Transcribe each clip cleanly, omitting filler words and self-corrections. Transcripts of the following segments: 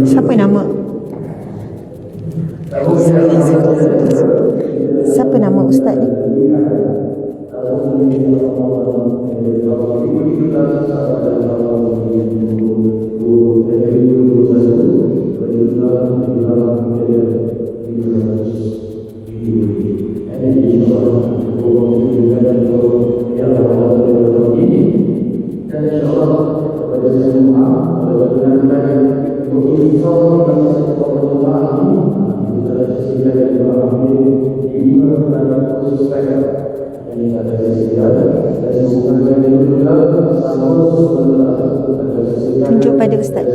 Siapa nama? Siapa nama ustaz ni? Tunjuk pada ustaz.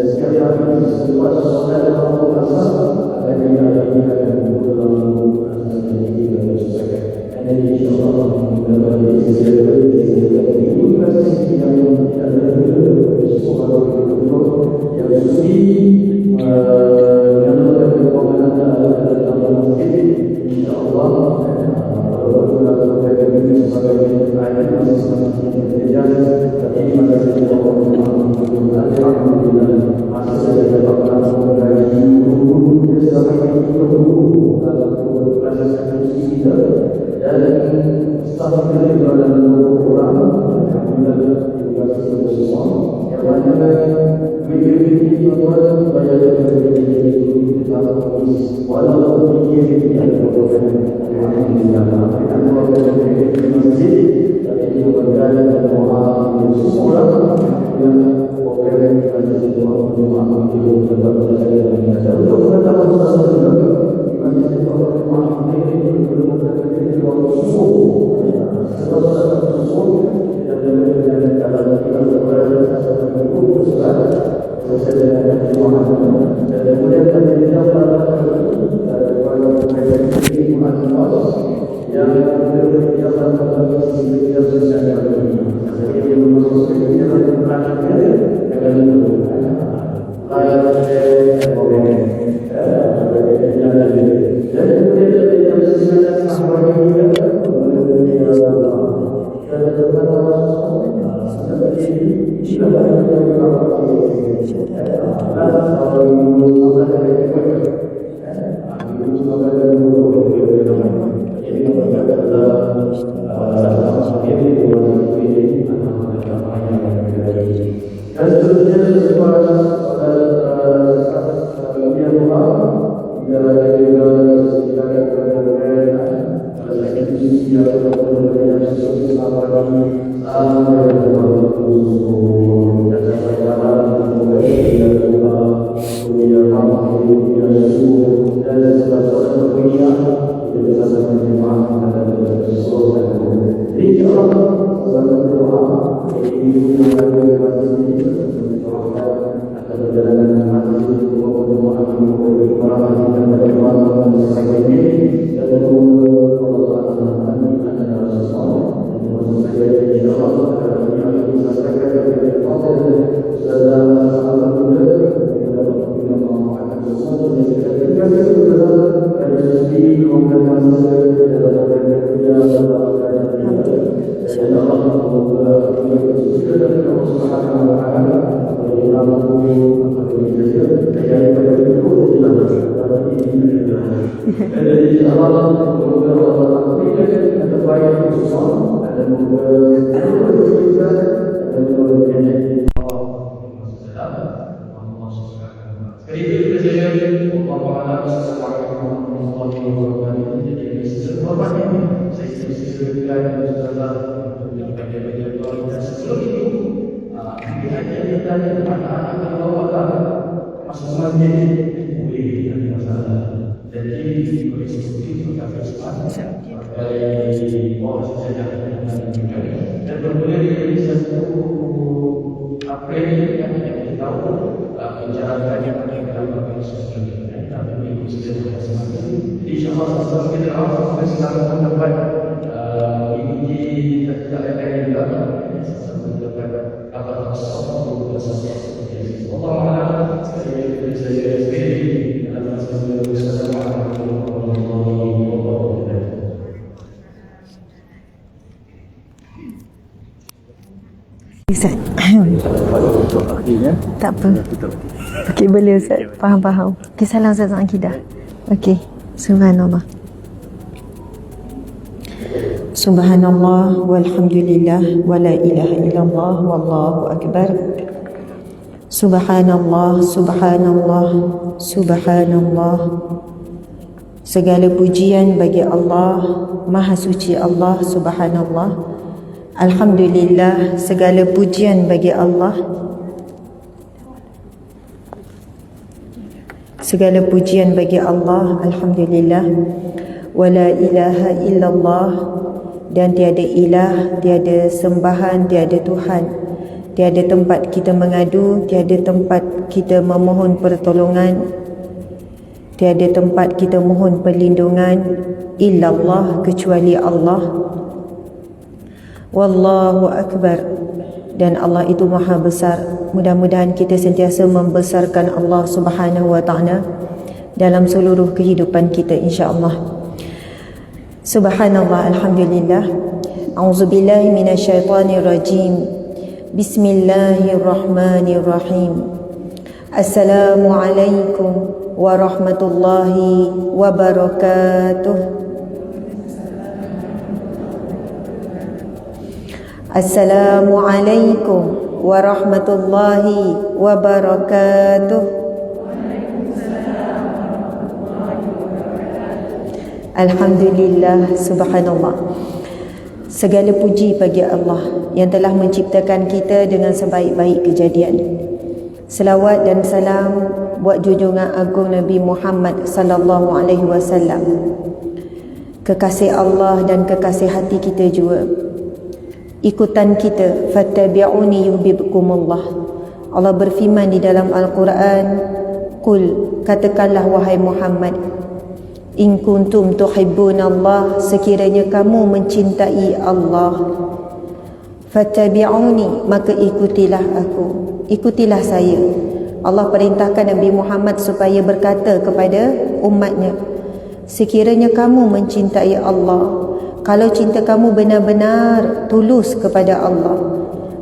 Ustaz. Tak apa. Okey, boleh Ustaz. Faham. Okey, salam Ustaz Akidah. Okey. Subhanallah. Subhanallah walhamdulillah wala ilaha illallah wallahu akbar. Subhanallah, subhanallah, subhanallah. Segala pujian bagi Allah, Maha Suci Allah, subhanallah. Alhamdulillah, segala pujian bagi Allah. Segala pujian bagi Allah, alhamdulillah. Wala ilaha illallah, dan tiada ilah, tiada sembahan, tiada Tuhan, tiada tempat kita mengadu, tiada tempat kita memohon pertolongan, tiada tempat kita mohon perlindungan illallah, kecuali Allah. Wallahu akbar, dan Allah itu maha besar. Mudah-mudahan kita sentiasa membesarkan Allah Subhanahu wa ta'ala dalam seluruh kehidupan kita, insya-Allah. Subhanallah, alhamdulillah. A'udzubillahi minasyaitonir rajim. Bismillahirrahmanirrahim. Assalamualaikum warahmatullahi wabarakatuh. Assalamualaikum warahmatullahi wabarakatuh. Alhamdulillah, subhanallah. Segala puji bagi Allah yang telah menciptakan kita dengan sebaik-baik kejadian. Selawat dan salam buat junjungan agung Nabi Muhammad sallallahu alaihi wasallam, kekasih Allah dan kekasih hati kita juga. Ikutan kita, fattabi'uni yuhibbukumullah. Allah berfirman di dalam Al-Quran, qul, katakanlah wahai Muhammad, in kuntum tuhibbunallah, sekiranya kamu mencintai Allah, fattabi'uni, maka ikutilah aku, ikutilah saya. Allah perintahkan Nabi Muhammad supaya berkata kepada umatnya, sekiranya kamu mencintai Allah, kalau cinta kamu benar-benar tulus kepada Allah,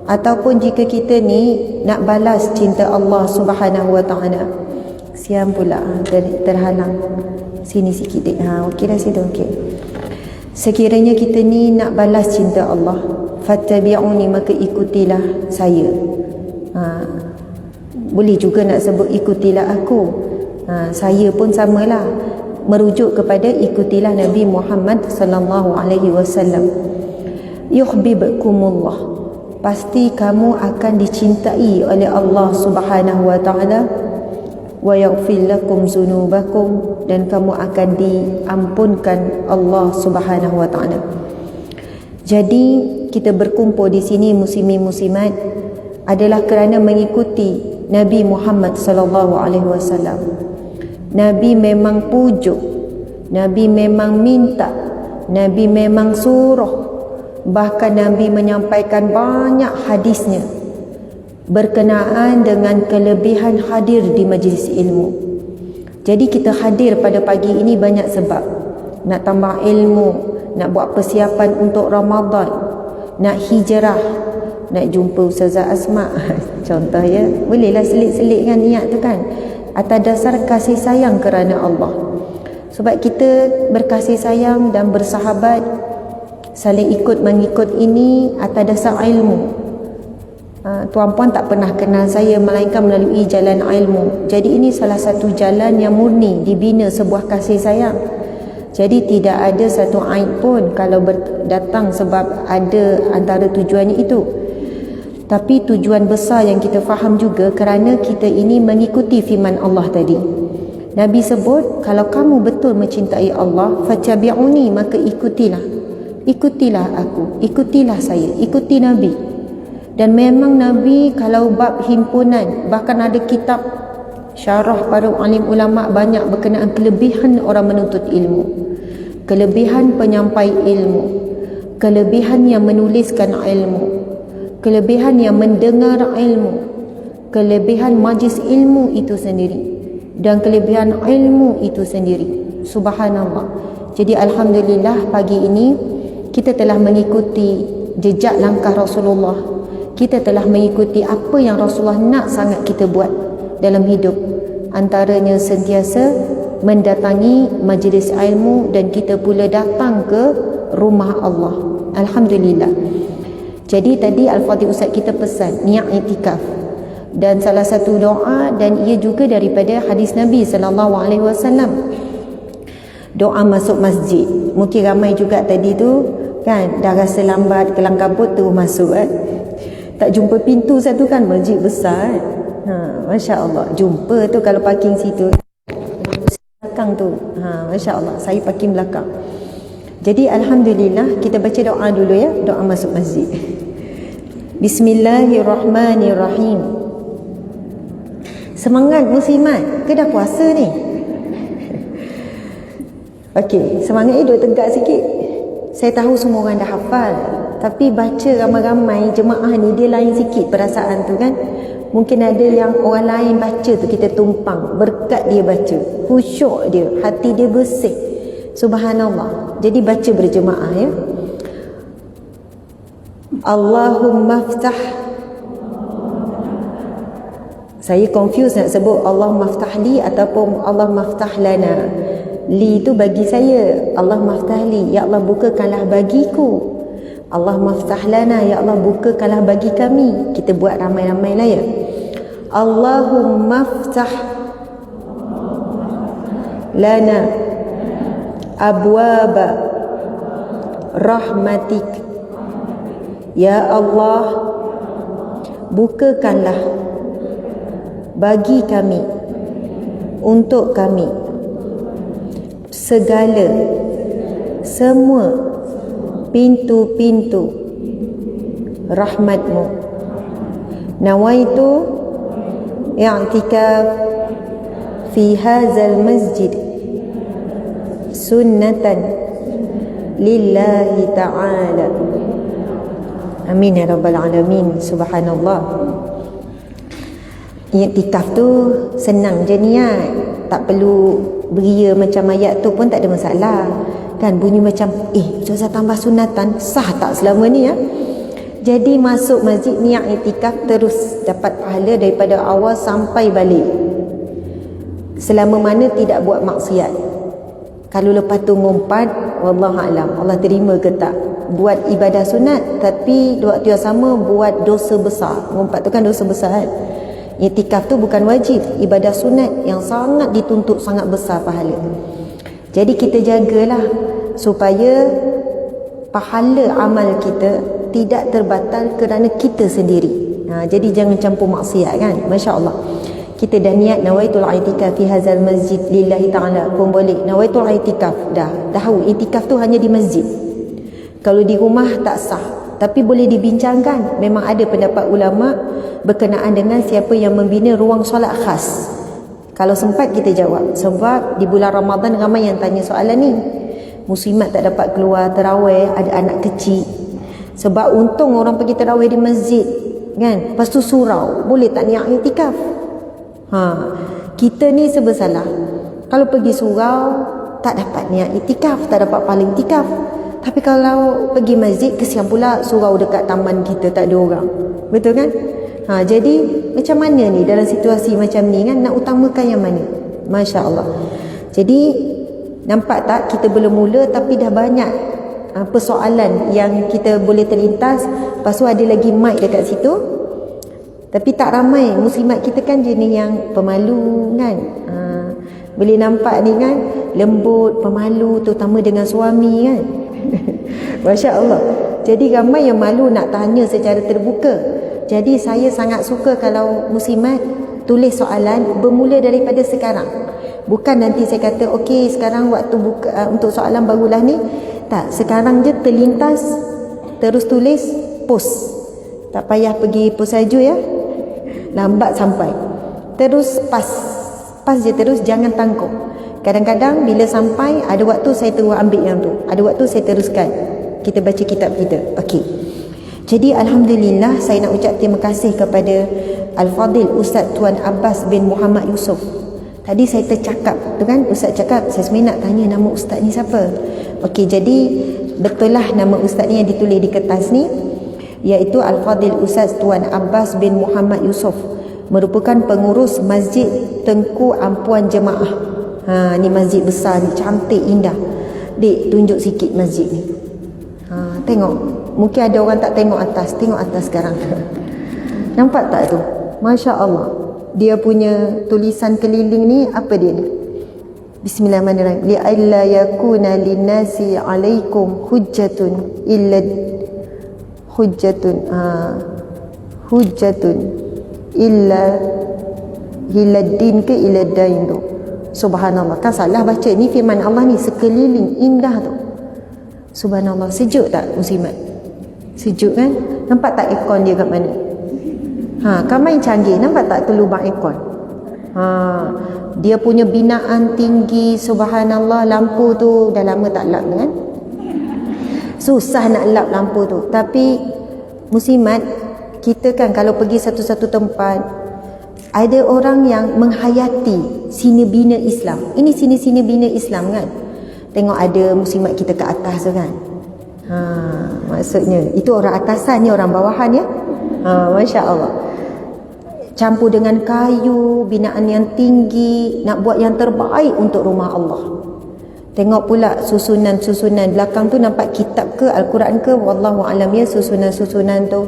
ataupun jika kita ni nak balas cinta Allah Subhanahu wa ta'ala. Siam pula terhalang. Sini sikit dik. Okey dah situ, okey. Sekiranya kita ni nak balas cinta Allah, fattabi'uni, maka ikutilah saya. Boleh juga nak sebut ikutilah aku. Saya pun samalah, merujuk kepada ikutilah Nabi Muhammad sallallahu alaihi wasallam. Yuhibbukumullah, pasti kamu akan dicintai oleh Allah Subhanahu wa taala. Wa yaghfir lakum dzunubakum, dan kamu akan diampunkan Allah Subhanahu wa taala. Jadi kita berkumpul di sini muslimin muslimat adalah kerana mengikuti Nabi Muhammad sallallahu alaihi wasallam. Nabi memang pujuk, Nabi memang minta, Nabi memang suruh, bahkan Nabi menyampaikan banyak hadisnya berkenaan dengan kelebihan hadir di majlis ilmu. Jadi kita hadir pada pagi ini banyak sebab. Nak tambah ilmu, nak buat persiapan untuk Ramadan, nak hijrah, nak jumpa Ustazah Asma contoh ya, bolehlah selit-selitkan niat tu kan, atas dasar kasih sayang kerana Allah. Sebab kita berkasih sayang dan bersahabat, saling ikut mengikut ini atas dasar ilmu. Tuan-puan tak pernah kenal saya melainkan melalui jalan ilmu. Jadi ini salah satu jalan yang murni dibina sebuah kasih sayang. Jadi tidak ada satu aib pun kalau datang sebab ada antara tujuannya itu. Tapi tujuan besar yang kita faham juga kerana kita ini mengikuti firman Allah tadi. Nabi sebut, kalau kamu betul mencintai Allah, fattabi'uni, maka ikutilah. Ikutilah aku, ikutilah saya, ikuti Nabi. Dan memang Nabi kalau bab himpunan, bahkan ada kitab syarah para alim ulama banyak berkenaan kelebihan orang menuntut ilmu, kelebihan penyampai ilmu, kelebihan yang menuliskan ilmu, kelebihan yang mendengar ilmu, kelebihan majlis ilmu itu sendiri, dan kelebihan ilmu itu sendiri. Subhanallah. Jadi alhamdulillah pagi ini kita telah mengikuti jejak langkah Rasulullah. Kita telah mengikuti apa yang Rasulullah nak sangat kita buat dalam hidup. Antaranya sentiasa mendatangi majlis ilmu dan kita pula datang ke rumah Allah. Alhamdulillah. Jadi tadi Al-Fadhil Ustaz kita pesan niat iktikaf. Dan salah satu doa, dan ia juga daripada hadis Nabi sallallahu alaihi wasallam. Doa masuk masjid. Mungkin ramai juga tadi tu kan dah rasa lambat kelang kabut tu masuk tak jumpa pintu satu kan, masjid besar Masya Allah, jumpa tu kalau parking situ belakang tu Masya Allah, saya parking belakang. Jadi alhamdulillah kita baca doa dulu ya, doa masuk masjid. Bismillahirrahmanirrahim. Semangat muslimat ke dah puasa ni? Okey, semangat ni duduk tegak sikit. Saya tahu semua orang dah hafal, tapi baca ramai-ramai jemaah ni dia lain sikit perasaan tu kan. Mungkin ada yang orang lain baca tu kita tumpang, berkat dia baca, khusyuk dia, hati dia bersih. Subhanallah. Jadi baca berjemaah ya. Allahumma ftah. Saya confuse nak sebut Allahumma ftah li ataupun Allahumma ftah lana. Li itu bagi saya, Allah maftah li, ya Allah bukakanlah bagiku. Allah maftah lana, ya Allah bukakanlah bagi kami. Kita buat ramai-ramai lah ya. Allahumma ftah lana abwaba rahmatik. Ya Allah bukakanlah bagi kami, untuk kami, segala, semua pintu-pintu rahmatmu. Nawaitu i'tikaf fi hadzal masjid sunnatan lillahi ta'ala. Amin ya rabbal alamin. Subhanallah. I'tikaf tu senang je niat, tak perlu beria macam ayat tu pun tak ada masalah kan. Bunyi macam Ustazah tambah sunatan, sah tak selama ni ya? Jadi masuk masjid niat i'tikaf terus dapat pahala daripada awal sampai balik, selama mana tidak buat maksiat. Kalau lepas tu ngumpat, wallahualam Allah terima ke tak, buat ibadah sunat tapi waktu yang sama buat dosa besar. Ngumpat tu kan dosa besar kan. I'tikaf tu bukan wajib, ibadah sunat yang sangat dituntut, sangat besar pahala. Jadi kita jagalah supaya pahala amal kita tidak terbatal kerana kita sendiri. Jadi jangan campur maksiat kan. Masya Allah. Kita dah niat nawaitul i'tikaf fi hadzal masjid lillahi ta'ala pun boleh. Nawaitul i'tikaf dah tahu i'tikaf tu hanya di masjid. Kalau di rumah tak sah. tapi boleh dibincangkan. Memang ada pendapat ulama berkenaan dengan siapa yang membina ruang solat khas. Kalau sempat kita jawab, sebab di bulan Ramadan ramai yang tanya soalan ni. Muslimat tak dapat keluar tarawih, ada anak kecil. Sebab untung orang pergi tarawih di masjid, kan? Lepas tu surau, boleh tak niat iktikaf? Kita ni serba salah. Kalau pergi surau tak dapat niat iktikaf, tak dapat pahala iktikaf. Tapi kalau pergi masjid, kesian pula surau dekat taman kita tak ada orang. Betul kan? Jadi macam mana ni dalam situasi macam ni kan, nak utamakan yang mana? Masya Allah. Jadi nampak tak, kita belum mula tapi dah banyak persoalan yang kita boleh terlintas. Lepas tu ada lagi mic dekat situ, tapi tak ramai. Muslimat kita kan jenis yang pemalu kan. Boleh nampak ni kan, lembut, pemalu, terutama dengan suami kan. Masya Allah. Jadi ramai yang malu nak tanya secara terbuka. Jadi saya sangat suka kalau muslimat tulis soalan bermula daripada sekarang. Bukan nanti saya kata okey sekarang waktu buka untuk soalan barulah ni. Tak, sekarang je terlintas terus tulis, post. Tak payah pergi post saja ya. Lambat sampai. Terus pas je terus, jangan tangguh. Kadang-kadang bila sampai ada waktu saya terus ambil yang tu. Ada waktu saya teruskan. Kita baca kitab kita. Okey. Jadi alhamdulillah saya nak ucap terima kasih kepada Al-Fadil Ustaz Tuan Abbas bin Muhammad Yusof. Tadi saya tercakap tu kan, Ustaz cakap saya sebenarnya nak tanya nama Ustaz ni siapa. Okey, jadi betul lah nama Ustaz ni yang ditulis di kertas ni, iaitu Al-Fadil Ustaz Tuan Abbas bin Muhammad Yusof, merupakan pengurus Masjid Tengku Ampuan Jemaah. Ni masjid besar ni, cantik, indah. Dek, tunjuk sikit masjid ni. Tengok, mungkin ada orang tak tengok atas. Tengok atas sekarang. Nampak tak tu? Masya Allah. Dia punya tulisan keliling ni, apa dia ni? Bismillahirrahmanirrahim. Li'alla yakuna linnasi alaikum hujjatun illa hiladdin ke iladain tu. Subhanallah. Kan salah baca. Ni firman Allah ni, sekeliling, indah tu. Subhanallah. Sejuk tak muslimat? Sejuk kan? Nampak tak aircon dia kat mana? Kan main canggih. Nampak tak tu lubang aircon? Dia punya binaan tinggi. Subhanallah. Lampu tu dah lama tak lap kan? Susah nak lap lampu tu. Tapi muslimat, kita kan kalau pergi satu-satu tempat, ada orang yang menghayati sini bina Islam. Ini sini bina Islam kan? Tengok ada muslimat kita ke atas tu kan. Maksudnya itu orang atasan ni, orang bawahan ya. Masya Allah. Campur dengan kayu, binaan yang tinggi, nak buat yang terbaik untuk rumah Allah. Tengok pula susunan belakang tu, nampak kitab ke Al-Quran ke, wallahu alam ya, susunan tu.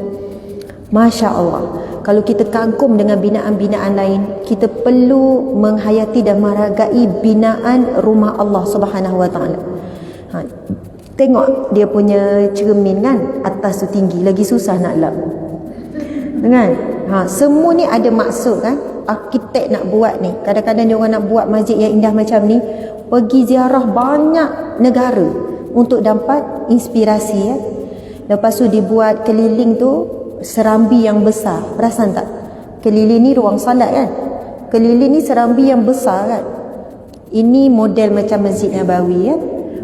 Masya Allah. Kalau kita kagum dengan binaan-binaan lain, kita perlu menghayati dan meragai binaan rumah Allah Subhanahu Wa Taala. Tengok dia punya cermin kan, atas tu tinggi, lagi susah nak lap. Kan? Semua ni ada maksud kan. Arkitek nak buat ni, kadang-kadang dia orang nak buat masjid yang indah macam ni, pergi ziarah banyak negara untuk dapat inspirasi ya. Lepas tu dibuat keliling tu serambi yang besar. Perasan tak? Keliling ni ruang salat kan? Keliling ni serambi yang besar kan? Ini model macam Masjid Nabawi kan?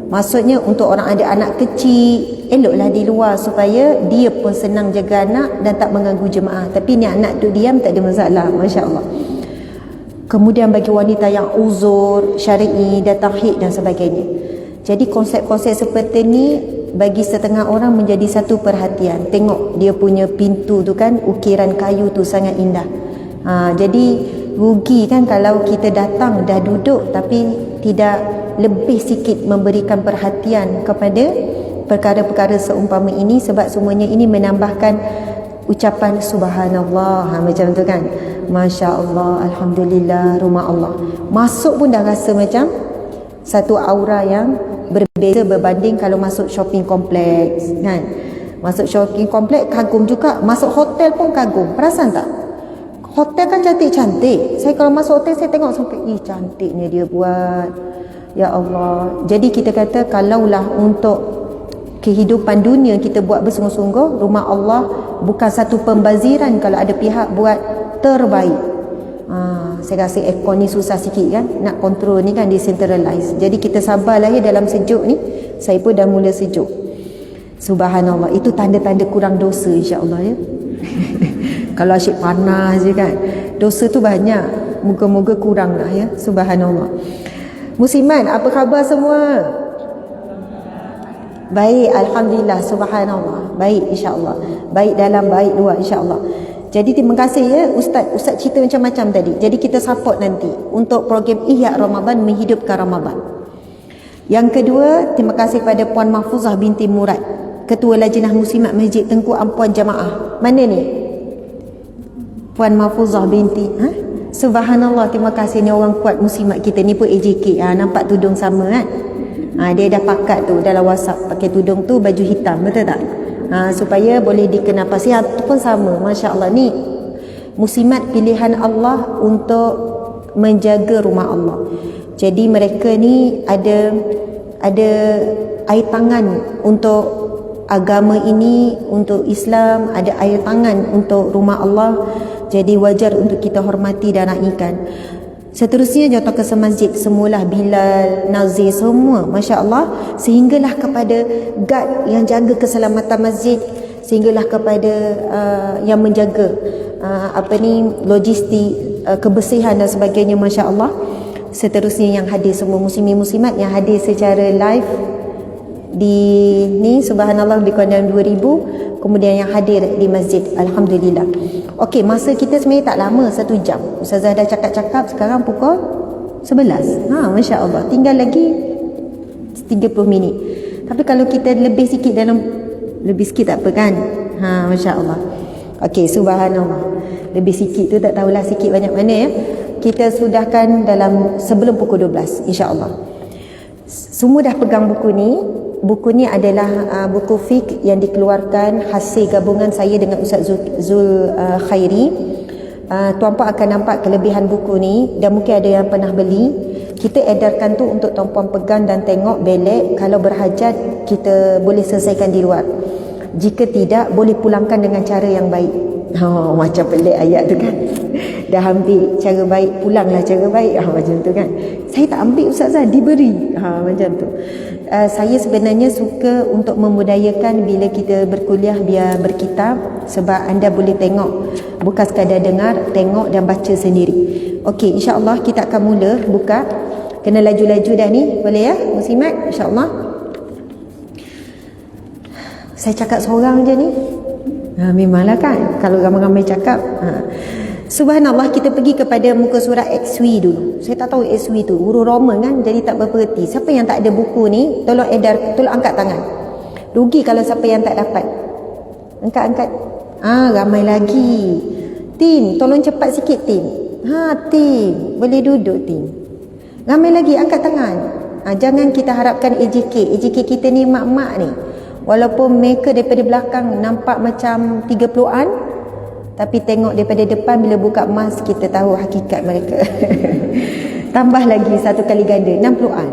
Maksudnya untuk orang ada anak kecil, eloklah di luar supaya dia pun senang jaga anak dan tak mengganggu jemaah. Tapi ni anak duduk diam tak ada masalah. Masya Allah. Kemudian bagi wanita yang uzur syar'i, datang haid dan sebagainya. Jadi konsep-konsep seperti ni bagi setengah orang menjadi satu perhatian. Tengok dia punya pintu tu kan, ukiran kayu tu sangat indah. Jadi rugi kan kalau kita datang dah duduk tapi tidak lebih sikit memberikan perhatian kepada perkara-perkara seumpama ini, sebab semuanya ini menambahkan ucapan subhanallah. Macam tu kan. Masya Allah, alhamdulillah, rumah Allah. Masuk pun dah rasa macam satu aura yang berbeza berbanding kalau masuk shopping kompleks kan. Masuk shopping kompleks kagum juga, masuk hotel pun kagum. Perasan tak? Hotel kan cantik-cantik. Saya kalau masuk hotel saya tengok sampai cantiknya dia buat. Ya Allah. Jadi kita kata kalaulah untuk kehidupan dunia kita buat bersungguh-sungguh, rumah Allah bukan satu pembaziran kalau ada pihak buat terbaik. Saya rasa aircon ni susah sikit kan, nak kontrol ni kan, decentralize. Jadi kita sabarlah ya dalam sejuk ni. Saya pun dah mula sejuk. Subhanallah, itu tanda-tanda kurang dosa insya-Allah ya. Kalau asyik panas je kan, dosa tu banyak. Moga-moga kurang lah ya. Subhanallah. Muslimat, apa khabar semua? Baik, alhamdulillah, subhanallah. Baik insya-Allah. Baik dalam, baik luar insya-Allah. Jadi terima kasih ya Ustaz cerita macam-macam tadi. Jadi kita support nanti untuk program Ihya Ramadan, menghidupkan Ramadan. Yang kedua, terima kasih kepada Puan Mahfuzah binti Murad, Ketua Lajnah Muslimat Masjid Tengku Ampuan Jamaah. Mana ni? Puan Mahfuzah binti Subhanallah, terima kasih, ni orang kuat muslimat kita ni pun AJK. Nampak tudung sama kan? Dia dah pakat tu dalam WhatsApp, pakai tudung tu baju hitam, betul tak? Supaya boleh dikenal pasihat tu pun sama. Masya Allah, ni muslimat pilihan Allah untuk menjaga rumah Allah. Jadi mereka ni ada air tangan untuk agama ini, untuk Islam, ada air tangan untuk rumah Allah. Jadi wajar untuk kita hormati dan raikan. Seterusnya jawatan ke masjid semualah, Bilal, Nazir, semua Masya Allah, sehinggalah kepada guard yang jaga keselamatan masjid, sehinggalah kepada yang menjaga logistik, kebersihan dan sebagainya. Masya Allah. Seterusnya yang hadir semua muslimin muslimat yang hadir secara live di ni, subhanallah, lebih kurang dalam 2,000. Kemudian yang hadir di masjid, alhamdulillah. Okey, masa kita sebenarnya tak lama, 1 jam. Ustazah dah cakap-cakap, sekarang pukul 11. Masya Allah, tinggal lagi 30 minit. Tapi kalau kita lebih sikit tak apa kan? Masya Allah. Okey, subhanallah. Lebih sikit tu tak tahulah sikit banyak mana ya. Kita sudahkan dalam sebelum pukul 12 insya-Allah. Semua dah pegang buku ni. Buku ni adalah buku fiqh yang dikeluarkan hasil gabungan saya dengan Ustaz Zul Khairi. Tuan-puan akan nampak kelebihan buku ni, dan mungkin ada yang pernah beli. Kita edarkan tu untuk tuan-puan pegang dan tengok belek. Kalau berhajat kita boleh selesaikan di luar. Jika tidak, boleh pulangkan dengan cara yang baik. Macam pelik ayat tu kan. Dah ambil cara baik, pulanglah cara baik. Macam tu kan. Saya tak ambil Ustazah, diberi. Macam tu. Saya sebenarnya suka untuk memudayakan bila kita berkuliah biar berkitab, sebab anda boleh tengok, bukan sekadar dengar, tengok dan baca sendiri. Okey, insya-Allah kita akan mula buka. Kena laju-laju dah ni, boleh ya muslimat? Insya-Allah. Saya cakap seorang je ni. Memanglah kan, kalau ramai-ramai cakap. Subhanallah, kita pergi kepada muka surat XW dulu. Saya tak tahu XW tu huruf Roman kan, jadi tak berperti. Siapa yang tak ada buku ni, tolong angkat tangan. Rugi kalau siapa yang tak dapat. Angkat. Ramai lagi. Tim, tolong cepat sikit tim. Tim, boleh duduk tim. Ramai lagi, angkat tangan. Jangan kita harapkan AJK kita ni mak-mak ni. Walaupun mereka daripada belakang nampak macam 30-an, tapi tengok daripada depan, bila buka mask kita tahu hakikat mereka. Tambah lagi satu kali ganda, 60-an,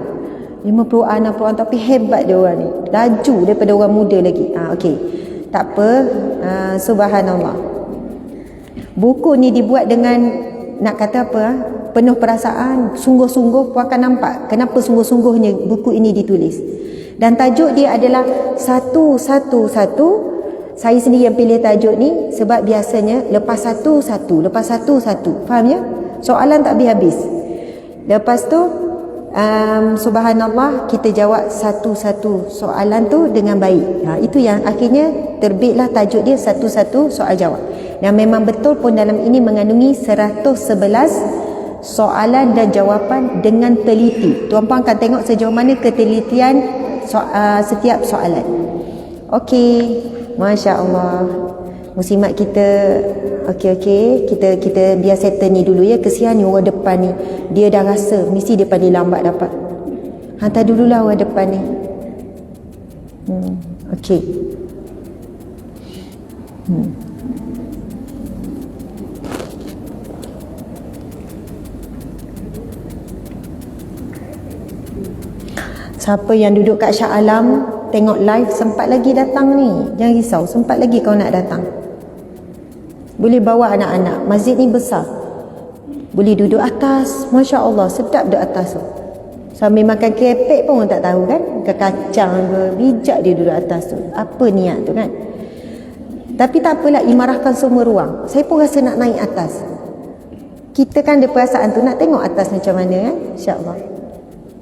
50-an, 60-an, tapi hebat dia orang ni, laju daripada orang muda lagi. Okey, tak apa. Subhanallah, buku ni dibuat dengan, nak kata apa, penuh perasaan, sungguh-sungguh. Puan akan nampak kenapa sungguh-sungguhnya buku ini ditulis. Dan tajuk dia adalah satu-satu-satu. Saya sendiri yang pilih tajuk ni sebab biasanya lepas satu-satu. Faham ya? Soalan tak habis-habis. Lepas tu subhanallah, kita jawab satu-satu soalan tu dengan baik. Itu yang akhirnya terbitlah tajuk dia, satu-satu soal jawab. Dan memang betul pun dalam ini mengandungi 111 soalan dan jawapan dengan teliti. Tuan-puan akan tengok sejauh mana ketelitian setiap soalan. Okey, Masya Allah. Muslimat kita, okey, kita biar settle ni dulu ya. Kesian ni orang depan ni, dia dah rasa mesti dia paling lambat dapat. Hantar dululah orang depan ni. Okey. Siapa yang duduk kat Shah Alam, tengok live, sempat lagi datang ni. Jangan risau, sempat lagi kau nak datang. Boleh bawa anak-anak. Masjid ni besar. Boleh duduk atas. Masya Allah, sedap duduk atas tu. Sambil makan kerepek pun orang tak tahu kan. Ke kacang ke, bijak dia duduk atas tu. Apa niat tu kan. Tapi tak apalah, imarahkan semua ruang. Saya pun rasa nak naik atas. Kita kan ada perasaan tu, nak tengok atas macam mana kan. InsyaAllah.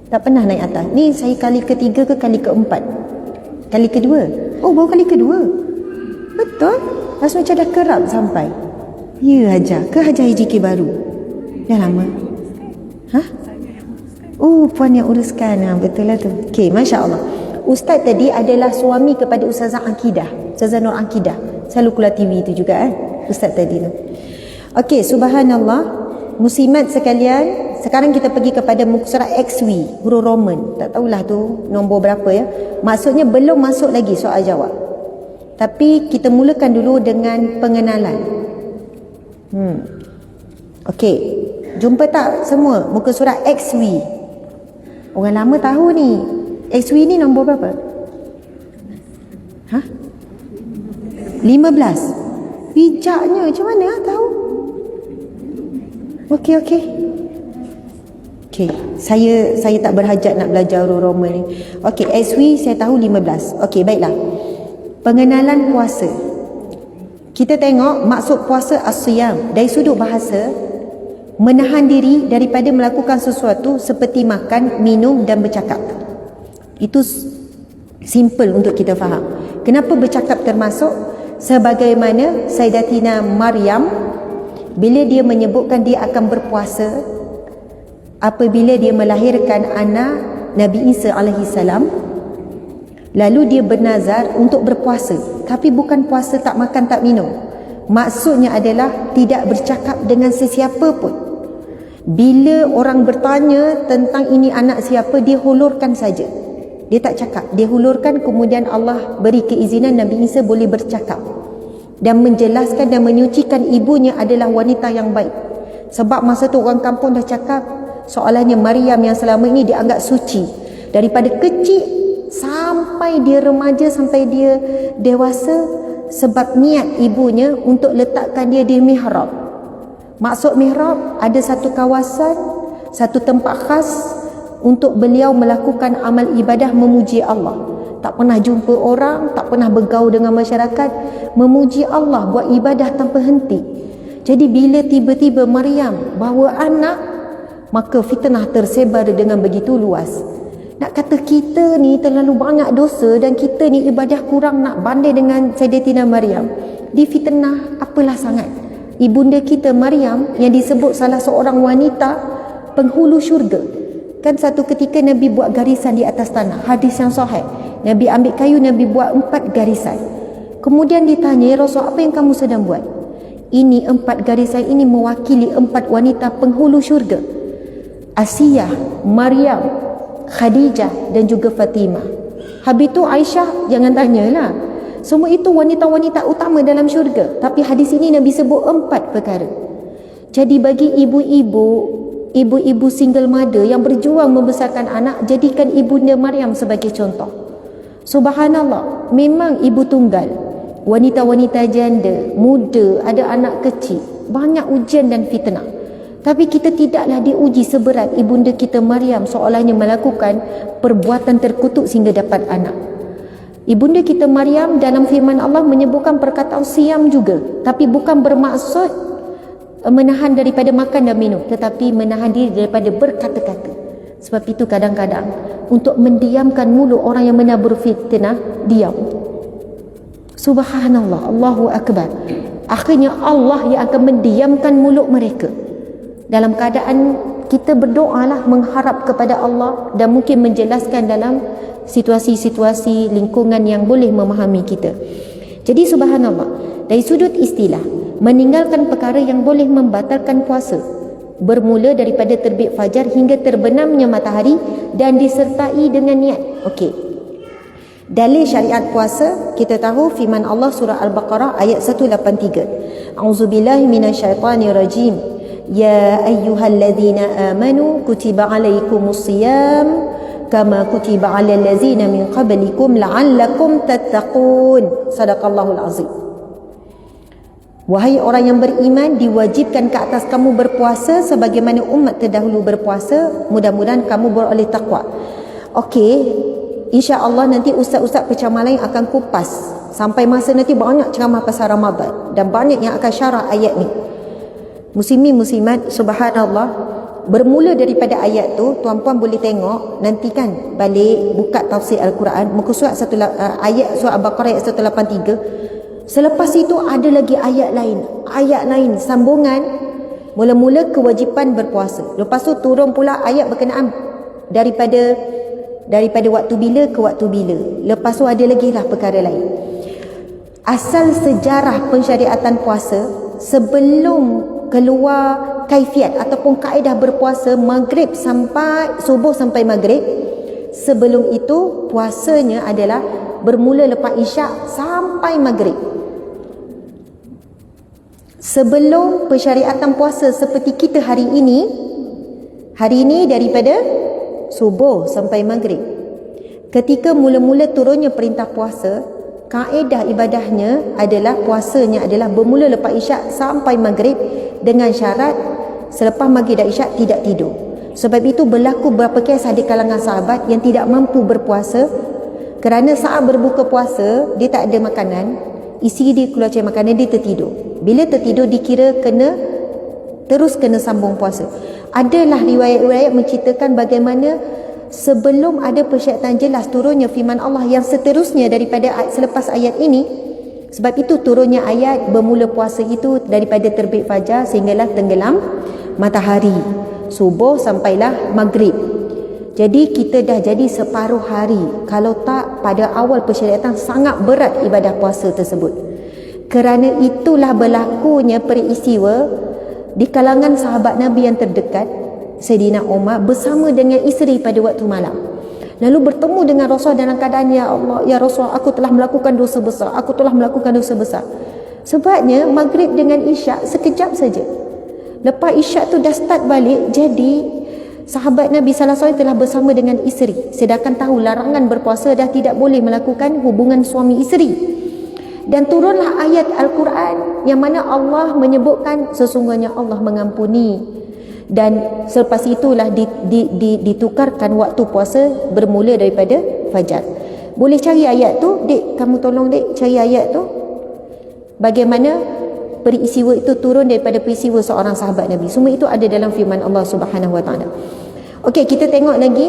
Tak pernah naik atas. Ni saya kali ketiga ke kali keempat? Kali kedua. Oh, baru kali kedua. Betul. Rasa macam dah kerap sampai. Ya Hajar. Ke Hajar HJK baru? Dah lama? Hah? Oh, puan yang uruskan. Betul lah tu. Okey, Masya Allah. Ustaz tadi adalah suami kepada Ustazah Akidah. Ustazah Nur Akidah. Selalu keluar TV tu juga Ustaz tadi tu. Okey, subhanallah. Muslimat sekalian, sekarang kita pergi kepada muka surat XV, huruf Roman. Tak tahulah tu nombor berapa ya. Maksudnya belum masuk lagi soal jawab. Tapi kita mulakan dulu dengan pengenalan. Okey. Jumpa tak semua muka surat XV? Orang lama tahu ni. XV ni nombor berapa? Hah? 15. Bijaknya macam mana tahu? Okey. Okey, saya tak berhajat nak belajar huruf Roman ni. Okey, SW saya tahu 15. Okey, baiklah. Pengenalan puasa. Kita tengok maksud puasa as-siyam dari sudut bahasa, menahan diri daripada melakukan sesuatu seperti makan, minum dan bercakap. Itu simple untuk kita faham. Kenapa bercakap termasuk? Sebagaimana Sayyidatina Maryam, bila dia menyebutkan dia akan berpuasa apabila dia melahirkan anak Nabi Isa alaihi salam, lalu dia bernazar untuk berpuasa, tapi bukan puasa tak makan tak minum. Maksudnya adalah tidak bercakap dengan sesiapa pun. Bila orang bertanya tentang ini anak siapa, dia hulurkan saja. Dia tak cakap, dia hulurkan, kemudian Allah beri keizinan Nabi Isa boleh bercakap dan menjelaskan dan menyucikan ibunya adalah wanita yang baik. Sebab masa tu orang kampung dah cakap, soalannya Maryam yang selama ini dianggap suci, daripada kecil sampai dia remaja, sampai dia dewasa, sebab niat ibunya untuk letakkan dia di mihrab. Maksud mihrab, ada satu kawasan, satu tempat khas untuk beliau melakukan amal ibadah memuji Allah. Tak pernah jumpa orang, tak pernah bergaul dengan masyarakat, memuji Allah, buat ibadah tanpa henti. Jadi bila tiba-tiba Maryam bawa anak, maka fitnah tersebar dengan begitu luas. Nak kata kita ni terlalu banyak dosa dan kita ni ibadah kurang, nak banding dengan Sayyidatina Maryam, difitnah apalah sangat. Ibunda kita Maryam yang disebut salah seorang wanita penghulu syurga. Kan satu ketika Nabi buat garisan di atas tanah, hadis yang sahih. Nabi ambil kayu, Nabi buat 4 garisan. Kemudian ditanya, ya Rasul, apa yang kamu sedang buat? Ini 4 garisan ini mewakili 4 wanita penghulu syurga. Asiyah, Maryam, Khadijah dan juga Fatimah. Habis tu Aisyah, jangan tanyalah. Semua itu wanita-wanita utama dalam syurga. Tapi hadis ini Nabi sebut 4 perkara. Jadi bagi ibu-ibu single mother yang berjuang membesarkan anak, jadikan ibunda Maryam sebagai contoh. Subhanallah, memang ibu tunggal, wanita-wanita janda, muda, ada anak kecil, banyak ujian dan fitnah. Tapi kita tidaklah diuji seberat ibunda kita Maryam, seolahnya melakukan perbuatan terkutuk sehingga dapat anak. Ibunda kita Maryam dalam firman Allah menyebutkan perkataan siam juga, tapi bukan bermaksud menahan daripada makan dan minum, tetapi menahan diri daripada berkata-kata. Sebab itu kadang-kadang untuk mendiamkan mulut orang yang menabur fitnah, diam. Subhanallah, Allahu Akbar. Akhirnya Allah yang akan mendiamkan mulut mereka. Dalam keadaan kita berdoalah, mengharap kepada Allah dan mungkin menjelaskan dalam situasi-situasi lingkungan yang boleh memahami kita. Jadi subhanallah, dari sudut istilah, meninggalkan perkara yang boleh membatalkan puasa bermula daripada terbit fajar hingga terbenamnya matahari dan disertai dengan niat. Okey. Dalil syariat puasa, kita tahu firman Allah surah Al-Baqarah ayat 183. A'udzubillahi minasyaitonirrajim. Ya ayyuhalladzina amanu kutiba alaikumus siyam kama kutiba 'alal ladzina min qablikum la'allakum tattaqun. Sadaqallahul azim. Wahai orang yang beriman, diwajibkan ke atas kamu berpuasa sebagaimana umat terdahulu berpuasa, mudah-mudahan kamu beroleh takwa. Okey, insya-Allah nanti ustaz-ustaz penceramah lain akan kupas sampai masa nanti banyak ceramah pasal Ramadan dan banyak yang akan syarah ayat ni. Muslimin muslimat, subhanallah, bermula daripada ayat tu, tuan-puan boleh tengok nanti kan balik buka tafsir Al-Quran muka surat ayat surah Al-Baqarah ayat 183. Selepas itu ada lagi ayat lain sambungan mula-mula kewajipan berpuasa. Lepas tu turun pula ayat berkenaan daripada waktu bila ke waktu bila. Lepas tu ada lagi lah perkara lain. Asal sejarah pensyariatan puasa sebelum keluar kaifiat ataupun kaedah berpuasa maghrib sampai subuh sampai maghrib, sebelum itu puasanya adalah bermula lepas isyak sampai maghrib. Sebelum pensyariatan puasa seperti kita hari ini daripada subuh sampai maghrib. Ketika mula-mula turunnya perintah puasa, kaedah ibadahnya adalah puasanya adalah bermula lepas isyak sampai maghrib dengan syarat selepas maghrib dan isyak tidak tidur. Sebab itu berlaku beberapa kes ada kalangan sahabat yang tidak mampu berpuasa kerana saat berbuka puasa dia tak ada makanan, isi dia keluar cari makanan, dia tertidur. Bila tertidur dikira terus kena sambung puasa. Adalah riwayat-riwayat menceritakan bagaimana sebelum ada persyaratan jelas turunnya firman Allah yang seterusnya daripada selepas ayat ini. Sebab itu turunnya ayat bermula puasa itu daripada terbit fajar sehinggalah tenggelam matahari, subuh sampailah maghrib. Jadi kita dah jadi separuh hari. Kalau tak, pada awal persyaratan sangat berat ibadah puasa tersebut. Kerana itulah berlakunya peristiwa di kalangan sahabat Nabi yang terdekat, Sayyidina Umar bersama dengan isteri pada waktu malam. Lalu bertemu dengan Rasul dalam keadaan, ya Allah, ya Rasul, aku telah melakukan dosa besar. Aku telah melakukan dosa besar. Sebabnya maghrib dengan isyak sekejap saja. Lepas isyak tu dah start balik, jadi sahabat Nabi sallallahu alaihi wasallam telah bersama dengan isteri. Sedangkan tahu larangan berpuasa dah tidak boleh melakukan hubungan suami isteri. Dan turunlah ayat Al-Quran yang mana Allah menyebutkan sesungguhnya Allah mengampuni. Dan selepas itulah ditukarkan waktu puasa bermula daripada fajar. Boleh cari ayat tu, Dek, kamu tolong Dek cari ayat tu. Bagaimana peristiwa itu turun daripada peristiwa seorang sahabat Nabi. Semua itu ada dalam firman Allah Subhanahu Wa Taala. Okey, kita tengok lagi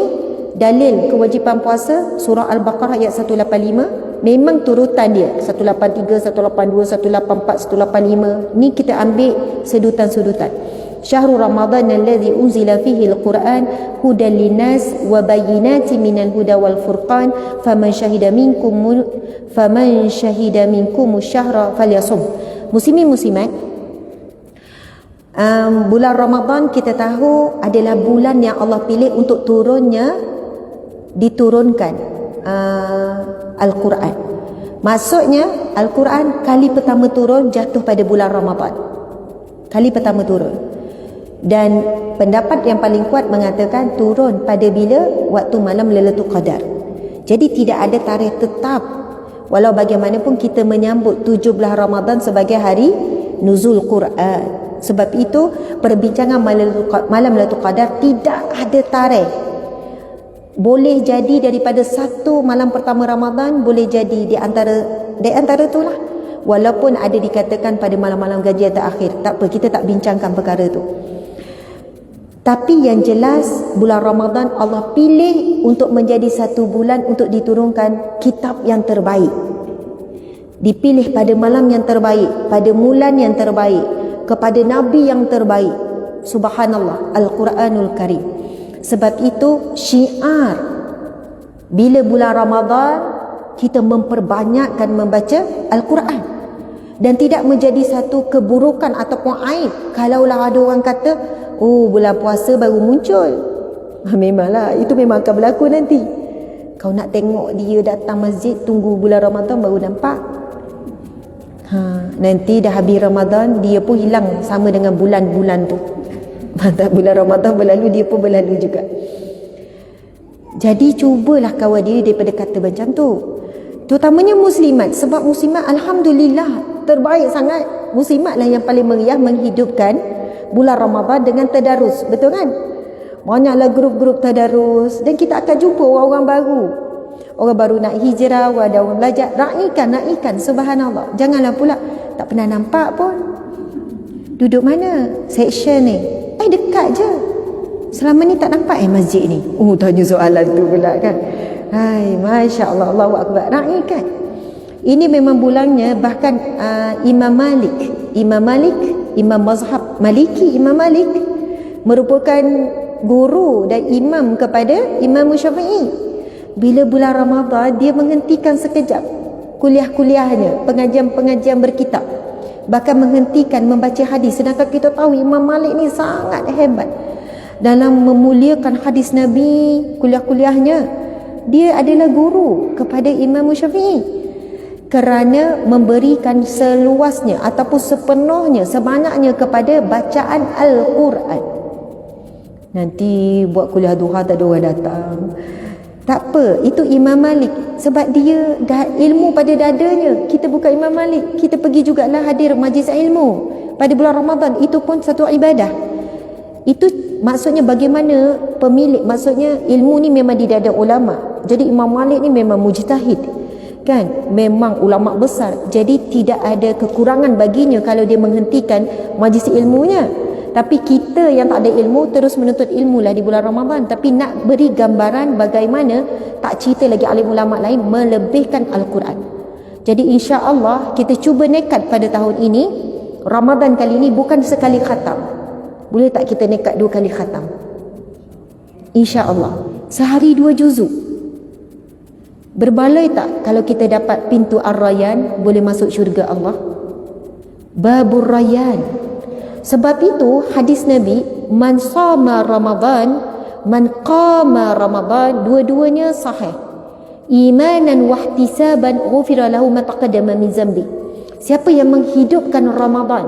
dalil kewajipan puasa surah Al-Baqarah ayat 185. Memang turutan dia 183, 182, 184, 185. Ni kita ambil sedutan-sedutan. Syahrul Ramadan alladhi unzila fihi al-Quran hudan linnas wa bayyinatin minal huda wal furqan faman shahida minkum asyhara falyasum. Muslimin muslimat, bulan Ramadan kita tahu adalah bulan yang Allah pilih untuk diturunkan Al-Quran. Maksudnya Al-Quran kali pertama turun jatuh pada bulan Ramadan. Kali pertama turun. Dan pendapat yang paling kuat mengatakan turun pada bila? Waktu malam Lailatul Qadar. Jadi tidak ada tarikh tetap. Walau bagaimanapun kita menyambut 17 Ramadan sebagai hari nuzul Quran. Sebab itu perbincangan malam Lailatul Qadar tidak ada tarikh. Boleh jadi daripada satu malam pertama Ramadan, boleh jadi di antara itulah. Walaupun ada dikatakan pada malam-malam gajian terakhir. Tak apa, kita tak bincangkan perkara itu. Tapi yang jelas bulan Ramadan Allah pilih untuk menjadi satu bulan untuk diturunkan kitab yang terbaik. Dipilih pada malam yang terbaik, pada bulan yang terbaik, kepada Nabi yang terbaik. Subhanallah, Al-Quranul Karim. Sebab itu syiar bila bulan Ramadan kita memperbanyakkan membaca Al-Quran. Dan tidak menjadi satu keburukan ataupun aib kalaulah ada orang kata, oh bulan puasa baru muncul. Memanglah, itu memang akan berlaku nanti. Kau nak tengok dia datang masjid tunggu bulan Ramadan baru nampak. Nanti dah habis Ramadan dia pun hilang sama dengan bulan-bulan tu. Bulan Ramadan berlalu dia pun berlalu juga. Jadi cubalah kawal diri daripada kata macam tu. Terutamanya muslimat, sebab muslimat alhamdulillah terbaik sangat. Muslimatlah yang paling meriah menghidupkan bulan Ramadan dengan tadarus, betul kan? Banyaklah grup-grup tadarus dan kita akan jumpa orang-orang baru. Orang baru nak hijrah, ada orang belajar, raikan, subhanallah. Janganlah pula tak pernah nampak pun. Duduk mana section ni? Dekat je. Selama ni tak nampak masjid ni. Tanya soalan tu pula kan. Hai, Masya Allah, Allahu Akbar. Raikan. Ini memang bulannya, bahkan Imam mazhab Maliki, Imam Malik merupakan guru dan imam kepada Imam Syafi'i. Bila bulan Ramadan, dia menghentikan sekejap kuliah-kuliahnya, pengajian-pengajian berkitab, bahkan menghentikan membaca hadis. Sedangkan kita tahu Imam Malik ni sangat hebat dalam memuliakan hadis Nabi. Kuliah-kuliahnya, dia adalah guru kepada Imam Syafi'i kerana memberikan seluasnya ataupun sepenuhnya, sebanyaknya kepada bacaan Al-Quran. Nanti buat kuliah duha tak ada orang datang, tak apa, itu Imam Malik. Sebab dia dah ilmu pada dadanya. Kita bukan Imam Malik, kita pergi jugalah hadir majlis ilmu pada bulan Ramadan. Itu pun satu ibadah. Itu maksudnya bagaimana pemilik, maksudnya ilmu ni memang di dada ulama. Jadi Imam Malik ni memang mujtahid kan, memang ulama besar. Jadi tidak ada kekurangan baginya kalau dia menghentikan majlis ilmunya. Tapi kita yang tak ada ilmu terus menuntut ilmu lah di bulan Ramadan. Tapi nak beri gambaran bagaimana tak cerita lagi alim ulama lain melebihkan Al-Quran. Jadi insya-Allah kita cuba nekat pada tahun ini, Ramadan kali ini bukan sekali khatam. Boleh tak kita nekat 2 kali khatam? InsyaAllah. Sehari 2 juzuk. Berbaloi tak kalau kita dapat pintu Ar-Rayyan, boleh masuk syurga Allah? Babur Rayyan. Sebab itu hadis Nabi, man sama Ramadan, man qama Ramadan, dua-duanya sahih. Imanan wahtisaban ghufira lahu ma taqaddama min zambi. Siapa yang menghidupkan Ramadan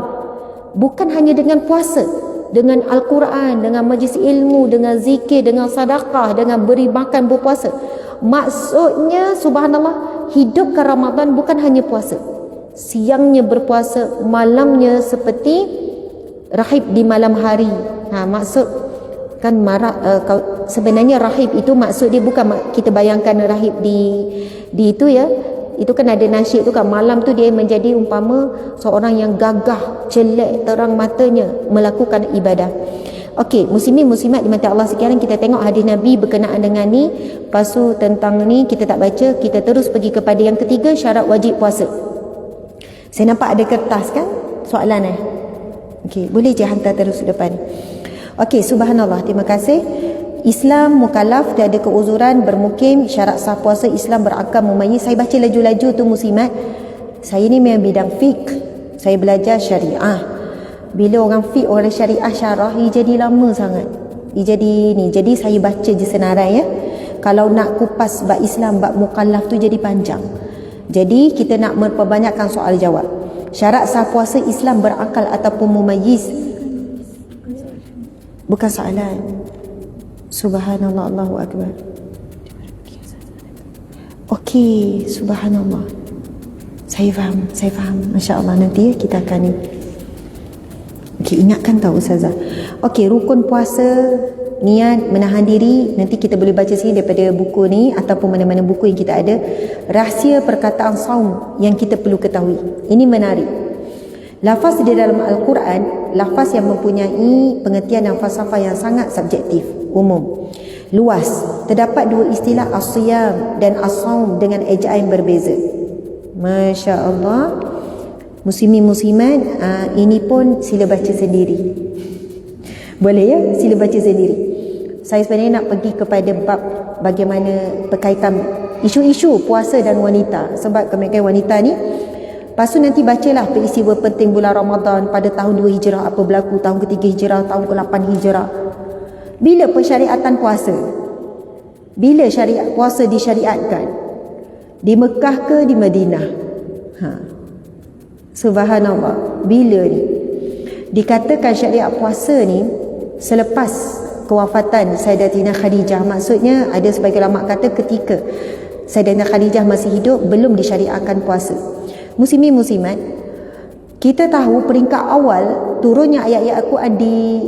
bukan hanya dengan puasa, dengan Al-Quran, dengan majlis ilmu, dengan zikir, dengan sedekah, dengan beri makan berpuasa. Maksudnya subhanallah, hidupkan Ramadan bukan hanya puasa. Siangnya berpuasa, malamnya seperti rahib di malam hari. Maksud kan sebenarnya rahib itu maksud dia bukan kita bayangkan rahib di itu ya. Itu kan ada nasyid tu kan, malam tu dia menjadi umpama seorang yang gagah, celak, terang matanya melakukan ibadah. Okey, muslimin muslimat di mata Allah sekalian, kita tengok hadis Nabi berkenaan dengan ni. Lepas tu tentang ni kita tak baca, kita terus pergi kepada yang ketiga, syarat wajib puasa. Saya nampak ada kertas kan soalan Okey, boleh je hantar terus depan. Okey, subhanallah, terima kasih. Islam mukallaf, dia ada keuzuran, bermukim, syarat sah puasa Islam berakal mumayyiz. Saya baca laju-laju tu muslimat. Saya ni memang bidang fiqh. Saya belajar syariah. Bila orang fiqh, orang syariah syarah, ia jadi lama sangat. Ia jadi ni. Jadi saya baca je senarai ya. Kalau nak kupas bab Islam, bab mukallaf tu jadi panjang. Jadi kita nak memperbanyakkan soal jawab. Syarat sah puasa Islam berakal ataupun mumayyiz. Bukan soalan. Subhanallah, Allahu Akbar. Okey, subhanallah. Saya faham. Masya Allah, nanti kita akan ni. Okey, ingatkan tahu Ustazah. Okey, rukun puasa, niat, menahan diri. Nanti kita boleh baca sini daripada buku ni ataupun mana-mana buku yang kita ada. Rahsia perkataan saum yang kita perlu ketahui. Ini menarik. Lafaz di dalam Al-Quran, lafaz yang mempunyai pengertian dan falsafah yang sangat subjektif, umum, luas. Terdapat 2 istilah, as-siyam dan as-saum, dengan ejaan yang berbeza. Masya Allah. Muslimin muslimat, ini pun sila baca sendiri. Boleh ya, sila baca sendiri. Saya sebenarnya nak pergi kepada bab bagaimana berkaitan isu-isu puasa dan wanita. Sebab kebanyakan wanita ni, lepas tu nanti bacalah peristiwa penting bulan Ramadan pada tahun 2 Hijrah, apa berlaku tahun ke-3 Hijrah, tahun ke-8 Hijrah. Bila pensyariatan puasa? Bila syariat puasa disyariatkan? Di Mekah ke di Madinah? Subhanallah. Bila ni? Dikatakan syariat puasa ni selepas kewafatan Sayyidatina Khadijah. Maksudnya ada sebagian ulama kata ketika Sayyidatina Khadijah masih hidup belum disyariatkan puasa. Muslimin muslimat, kita tahu peringkat awal turunnya ayat-ayat Al-Quran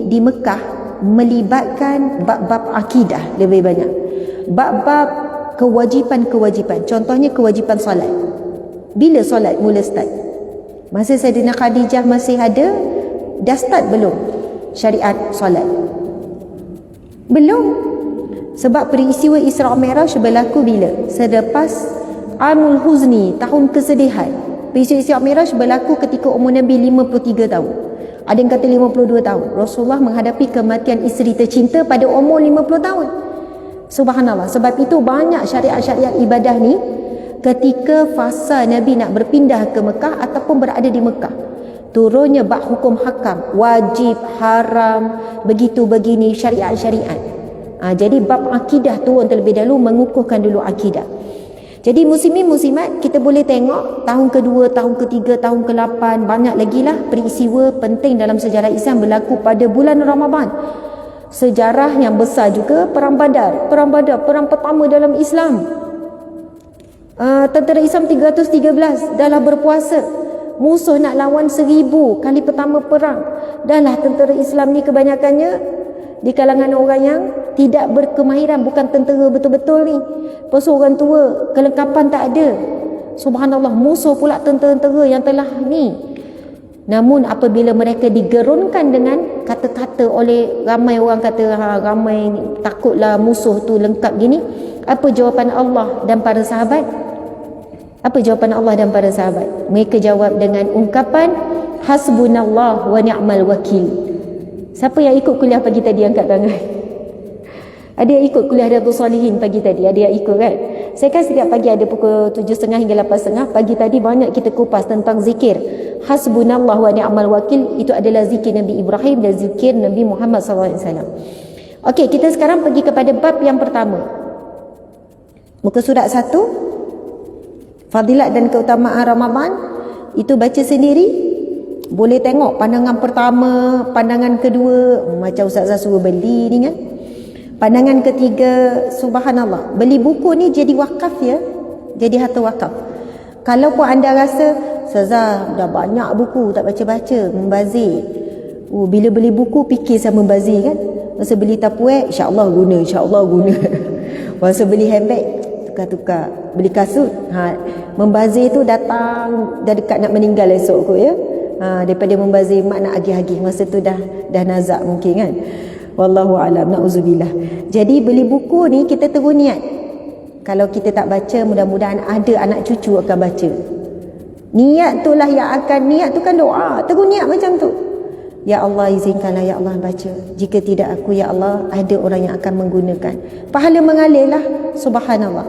di Mekah melibatkan bab-bab akidah lebih banyak. Bab-bab kewajipan-kewajipan. Contohnya kewajipan solat. Bila solat mula start? Masa Sayyidatina Khadijah masih ada, dah start belum syariat solat? Belum. Sebab peristiwa Isra Mi'raj berlaku bila? Selepas Amul Huzni, tahun kesedihan. Peristiwa Isra Mi'raj berlaku ketika umur Nabi 53 tahun. Ada yang kata 52 tahun. Rasulullah menghadapi kematian isteri tercinta pada umur 50 tahun. Subhanallah. Sebab itu banyak syariat-syariat ibadah ni ketika fasa Nabi nak berpindah ke Mekah ataupun berada di Mekah, turunnya bab hukum hakam, wajib, haram, begitu begini, syariat-syariat. Jadi bab akidah turun terlebih dahulu, mengukuhkan dulu akidah. Jadi muslimin muslimat, kita boleh tengok tahun kedua, tahun ketiga, tahun ke-8, banyak lagi lah peristiwa penting dalam sejarah Islam berlaku pada bulan Ramadan. Sejarah yang besar juga Perang Badar. Perang Badar, perang pertama dalam Islam. Tentera Islam 313 dah lah berpuasa. Musuh nak lawan 1000 kali pertama perang. Dah lah tentera Islam ni kebanyakannya di kalangan orang yang tidak berkemahiran, bukan tentera betul-betul ni. Lepas orang tua, kelengkapan tak ada. Subhanallah, musuh pula tentera-tentera yang telah ni. Namun apabila mereka digerunkan dengan kata-kata oleh ramai orang kata, ramai takutlah musuh tu lengkap gini. Apa jawapan Allah dan para sahabat? Apa jawapan Allah dan para sahabat? Mereka jawab dengan ungkapan hasbunallah wa ni'mal wakil. Siapa yang ikut kuliah pagi tadi angkat tangan? Ada yang ikut kuliah Riyadhus Shalihin pagi tadi? Ada yang ikut kan? Saya kan setiap pagi ada pukul 7.30 hingga 8.30. Pagi tadi banyak kita kupas tentang zikir. Hasbunallah wa ni'mal wakil, itu adalah zikir Nabi Ibrahim dan zikir Nabi Muhammad SAW. Okey, kita sekarang pergi kepada bab yang pertama. Muka surat 1. Fadilat dan keutamaan Ramadan. Itu baca sendiri. Boleh tengok pandangan pertama, pandangan kedua. Macam Ustazah suruh beli ni kan. Pandangan ketiga, subhanallah. Beli buku ni jadi wakaf ya. Jadi harta wakaf. Kalau pun anda rasa, Ustazah dah banyak buku tak baca-baca, membazir. Bila beli buku fikir sama membazir kan. Masa beli tapuek, insya-Allah guna, insya-Allah guna. Masa beli handbag, tukar-tukar. Beli kasut, membazir tu datang dah dekat nak meninggal esok kot ya. Daripada membazir mak nak agih-agih, masa tu dah nazak mungkin kan. Wallahu alam, na'udzubillah. Jadi beli buku ni kita terus niat. Kalau kita tak baca, mudah-mudahan ada anak cucu akan baca. Niat tu lah yang akan, niat tu kan doa. Terus niat macam tu. Ya Allah, izinkanlah ya Allah baca. Jika tidak aku, ya Allah, ada orang yang akan menggunakan. Pahala mengalir lah. Subhanallah.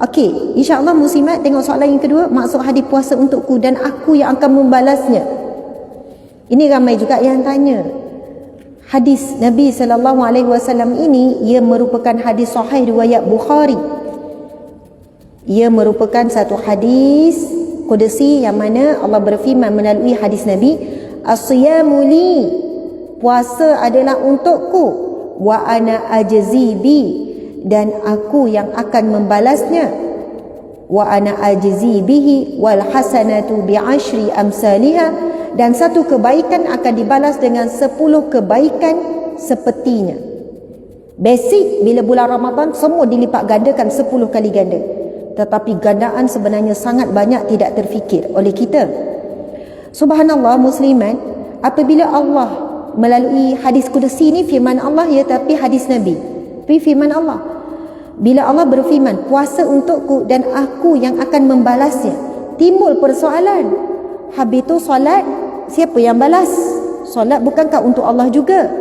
Okey, insya-Allah muslimat, tengok soalan yang kedua. Maksud hadis puasa untukku dan aku yang akan membalasnya. Ini ramai juga yang tanya. Hadis Nabi SAW ini, ia merupakan hadis sahih riwayat Bukhari. Ia merupakan satu hadis qudsi yang mana Allah berfirman melalui hadis Nabi, as-siyamu li, puasa adalah untukku, wa ana ajzi bi, dan aku yang akan membalasnya, wa ana ajzi bihi wal hasanatu bi asyri amsalha, dan satu kebaikan akan dibalas dengan 10 kebaikan sepertinya. Basic bila bulan Ramadan semua dilipat gandakan 10 kali ganda. Tetapi gandaan sebenarnya sangat banyak tidak terfikir oleh kita. Subhanallah musliman, apabila Allah melalui hadis qudsi ni firman Allah ya, tapi hadis Nabi. Tapi firman Allah. Bila Allah berfirman, puasa untukku dan aku yang akan membalasnya, timbul persoalan. Habis tu solat, siapa yang balas? Solat bukankah untuk Allah juga?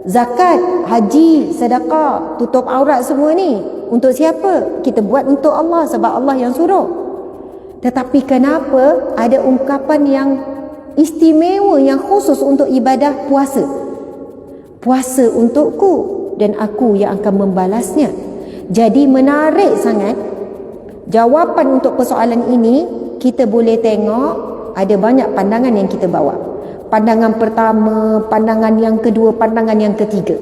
Zakat, haji, sedekah, tutup aurat semua ni untuk siapa? Kita buat untuk Allah sebab Allah yang suruh. Tetapi kenapa ada ungkapan yang istimewa, yang khusus untuk ibadah puasa? Puasa untukku dan aku yang akan membalasnya. Jadi menarik sangat. Jawapan untuk persoalan ini kita boleh tengok ada banyak pandangan yang kita bawa. Pandangan pertama, pandangan yang kedua, pandangan yang ketiga.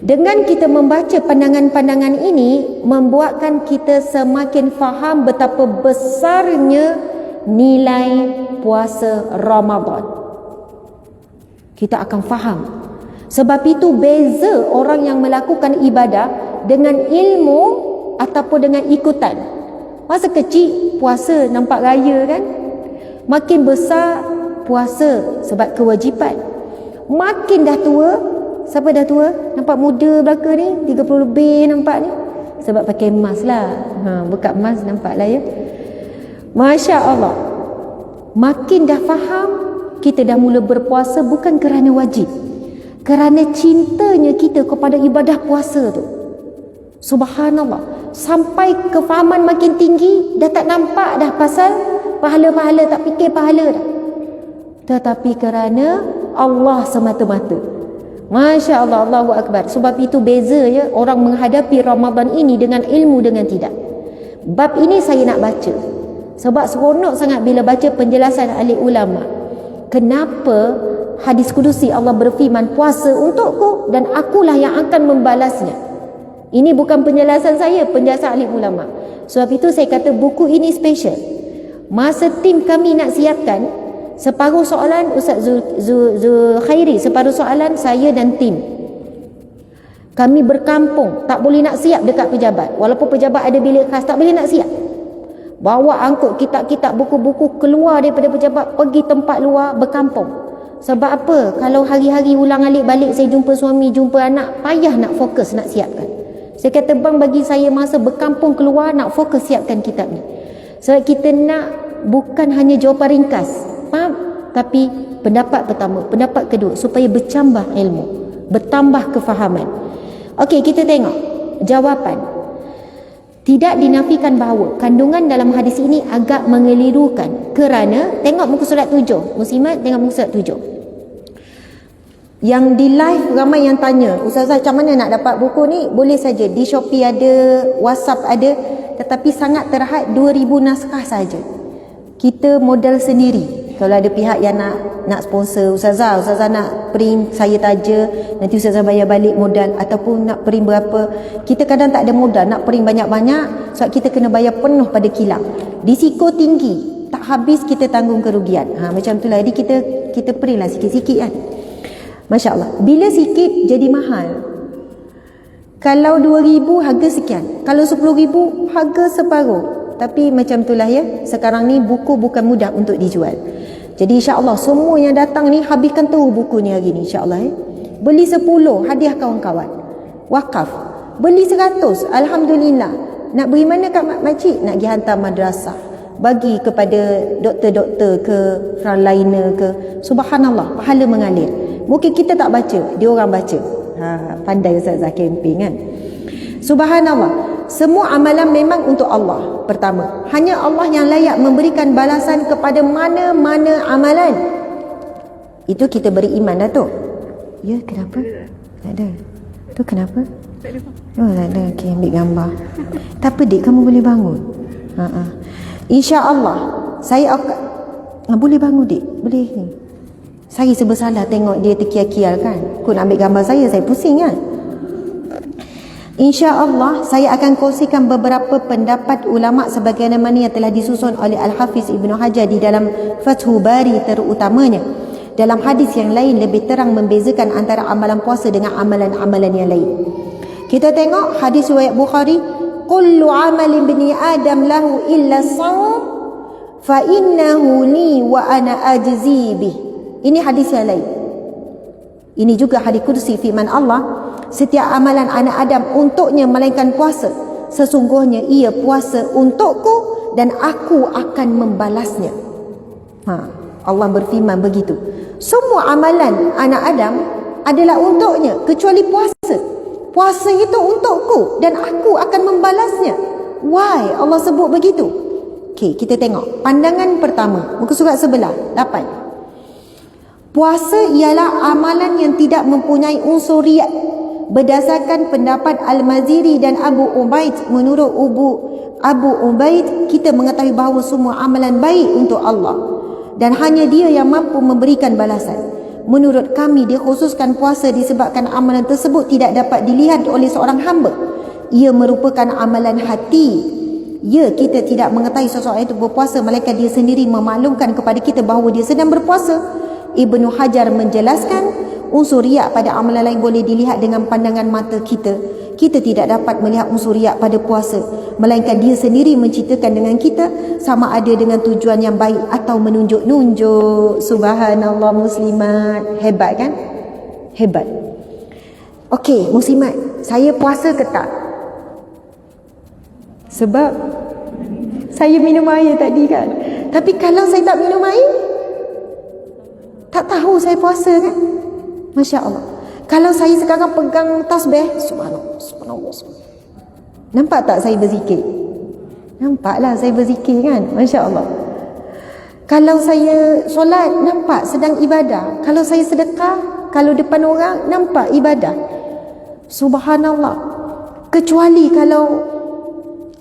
Dengan kita membaca pandangan-pandangan ini, membuatkan kita semakin faham betapa besarnya nilai puasa Ramadan. Kita akan faham. Sebab itu beza orang yang melakukan ibadah dengan ilmu ataupun dengan ikutan. Masa kecil puasa nampak raya kan? Makin besar puasa sebab kewajipan. Makin dah tua, siapa dah tua? Nampak muda belaka ni, 30 lebih nampak ni. Sebab pakai emas lah. Buka emas nampak lah ya. Masya Allah. Makin dah faham, kita dah mula berpuasa bukan kerana wajib. Kerana cintanya kita kepada ibadah puasa tu. Subhanallah. Sampai kefahaman makin tinggi, dah tak nampak dah pasal pahala-pahala, tak fikir pahala dah. Tetapi kerana Allah semata-mata. Masya Allah, Allahu Akbar. Sebab itu beza ya orang menghadapi Ramadan ini dengan ilmu dengan tidak. Bab ini saya nak baca. Sebab seronok sangat bila baca penjelasan ahli ulama. Kenapa hadis kudusi Allah berfirman, puasa untukku dan akulah yang akan membalasnya. Ini bukan penjelasan saya, penjelasan ahli ulama. Sebab itu saya kata buku ini special. Masa tim kami nak siapkan, separuh soalan Ustaz Zulkhairi, separuh soalan saya dan tim. Kami berkampung, tak boleh nak siap dekat pejabat. Walaupun pejabat ada bilik khas, tak boleh nak siap. Bawa angkut kitab-kitab, buku-buku keluar daripada pejabat, pergi tempat luar berkampung. Sebab apa? Kalau hari-hari ulang alik balik saya jumpa suami, jumpa anak, payah nak fokus nak siapkan. Saya kata bang, bagi saya masa berkampung keluar nak fokus siapkan kitab ni. Sebab kita nak bukan hanya jawapan ringkas, faham? Tapi pendapat pertama, pendapat kedua, supaya bercambah ilmu, bertambah kefahaman. Okey, kita tengok jawapan. Tidak dinafikan bahawa kandungan dalam hadis ini agak mengelirukan kerana, tengok muka surat 7. Muslimat, tengok muka surat 7. Yang di live ramai yang tanya, Ustazah macam mana nak dapat buku ni? Boleh saja, di Shopee ada, WhatsApp ada, tetapi sangat terhad 2,000 naskah saja. Kita modal sendiri. Kalau ada pihak yang nak sponsor Ustazah nak print, saya taja, nanti Ustazah bayar balik modal, ataupun nak print berapa. Kita kadang tak ada modal nak print banyak-banyak, sebab kita kena bayar penuh pada kilang. Risiko tinggi, tak habis kita tanggung kerugian. Macam itulah. Jadi kita print lah sikit-sikit kan. Masya Allah. Bila sikit jadi mahal. Kalau 2,000 harga sekian, kalau 10,000 harga separuh. Tapi macam itulah ya. Sekarang ni buku bukan mudah untuk dijual. Jadi insya-Allah semua yang datang ni habiskan terus buku ni hari ni insya-Allah ya. Beli 10 hadiah kawan-kawan. Wakaf. Beli 100, alhamdulillah. Nak beri mana kat makcik? Nak pergi hantar madrasah. Bagi kepada doktor-doktor ke, frontliner ke. Subhanallah, pahala mengalir. Mungkin kita tak baca, dia orang baca. Pandai Ustazah camping kan. Subhanallah. Semua amalan memang untuk Allah. Pertama, hanya Allah yang layak memberikan balasan kepada mana-mana amalan. Itu kita beriman dah tu. Ya, kenapa? Tak ada. Tu kenapa? Oh, tak ada. Okey, ambil gambar. Tak apa, Dik, kamu boleh bangun. InsyaAllah saya akan boleh bangun, Dik. Boleh ni. Saya sebersalah tengok dia terkial-kial kan. Kau nak ambil gambar saya pusing kan. InsyaAllah saya akan kongsikan beberapa pendapat ulama' sebagaimana yang telah disusun oleh Al-Hafiz Ibn Hajar di dalam Fathul Bari terutamanya. Dalam hadis yang lain lebih terang membezakan antara amalan puasa dengan amalan-amalan yang lain. Kita tengok hadis riwayat Bukhari, kullu amali ibni Adam lahu illa shaum fa innahu li wa ana ajzi bih. Ini hadis yang lain. Ini juga hadis kursi firman Allah, setiap amalan anak Adam untuknya melainkan puasa. Sesungguhnya ia puasa untukku dan aku akan membalasnya. Allah berfirman begitu. Semua amalan anak Adam adalah untuknya kecuali puasa. Puasa itu untukku dan aku akan membalasnya. Why Allah sebut begitu? Okey, kita tengok pandangan pertama, muka surat sebelah 8. Puasa ialah amalan yang tidak mempunyai unsur riak. Berdasarkan pendapat Al-Maziri dan Abu Ubaid, menurut Abu Ubaid, kita mengetahui bahawa semua amalan baik untuk Allah dan hanya Dia yang mampu memberikan balasan. Menurut kami, dikhususkan puasa disebabkan amalan tersebut tidak dapat dilihat oleh seorang hamba. Ia merupakan amalan hati. Ya, kita tidak mengetahui seseorang itu berpuasa, melainkan dia sendiri memaklumkan kepada kita bahawa dia sedang berpuasa. Ibnu Hajar menjelaskan, unsur riak pada amalan lain boleh dilihat dengan pandangan mata kita. Kita tidak dapat melihat unsur riak pada puasa, melainkan dia sendiri menceritakan dengan kita, sama ada dengan tujuan yang baik atau menunjuk-nunjuk. Subhanallah muslimat. Hebat kan? Hebat. Okey, muslimat, saya puasa ke tak? Sebab saya minum air tadi kan. Tapi kalau saya tak minum air, tak tahu saya puasa kan? Masya Allah. Kalau saya sekarang pegang tasbih, subhanallah, subhanallah, subhanallah. Nampak tak saya berzikir? Nampaklah saya berzikir kan? Masya Allah. Kalau saya solat, nampak sedang ibadah. Kalau saya sedekah, kalau depan orang, nampak ibadah. Subhanallah. Kecuali kalau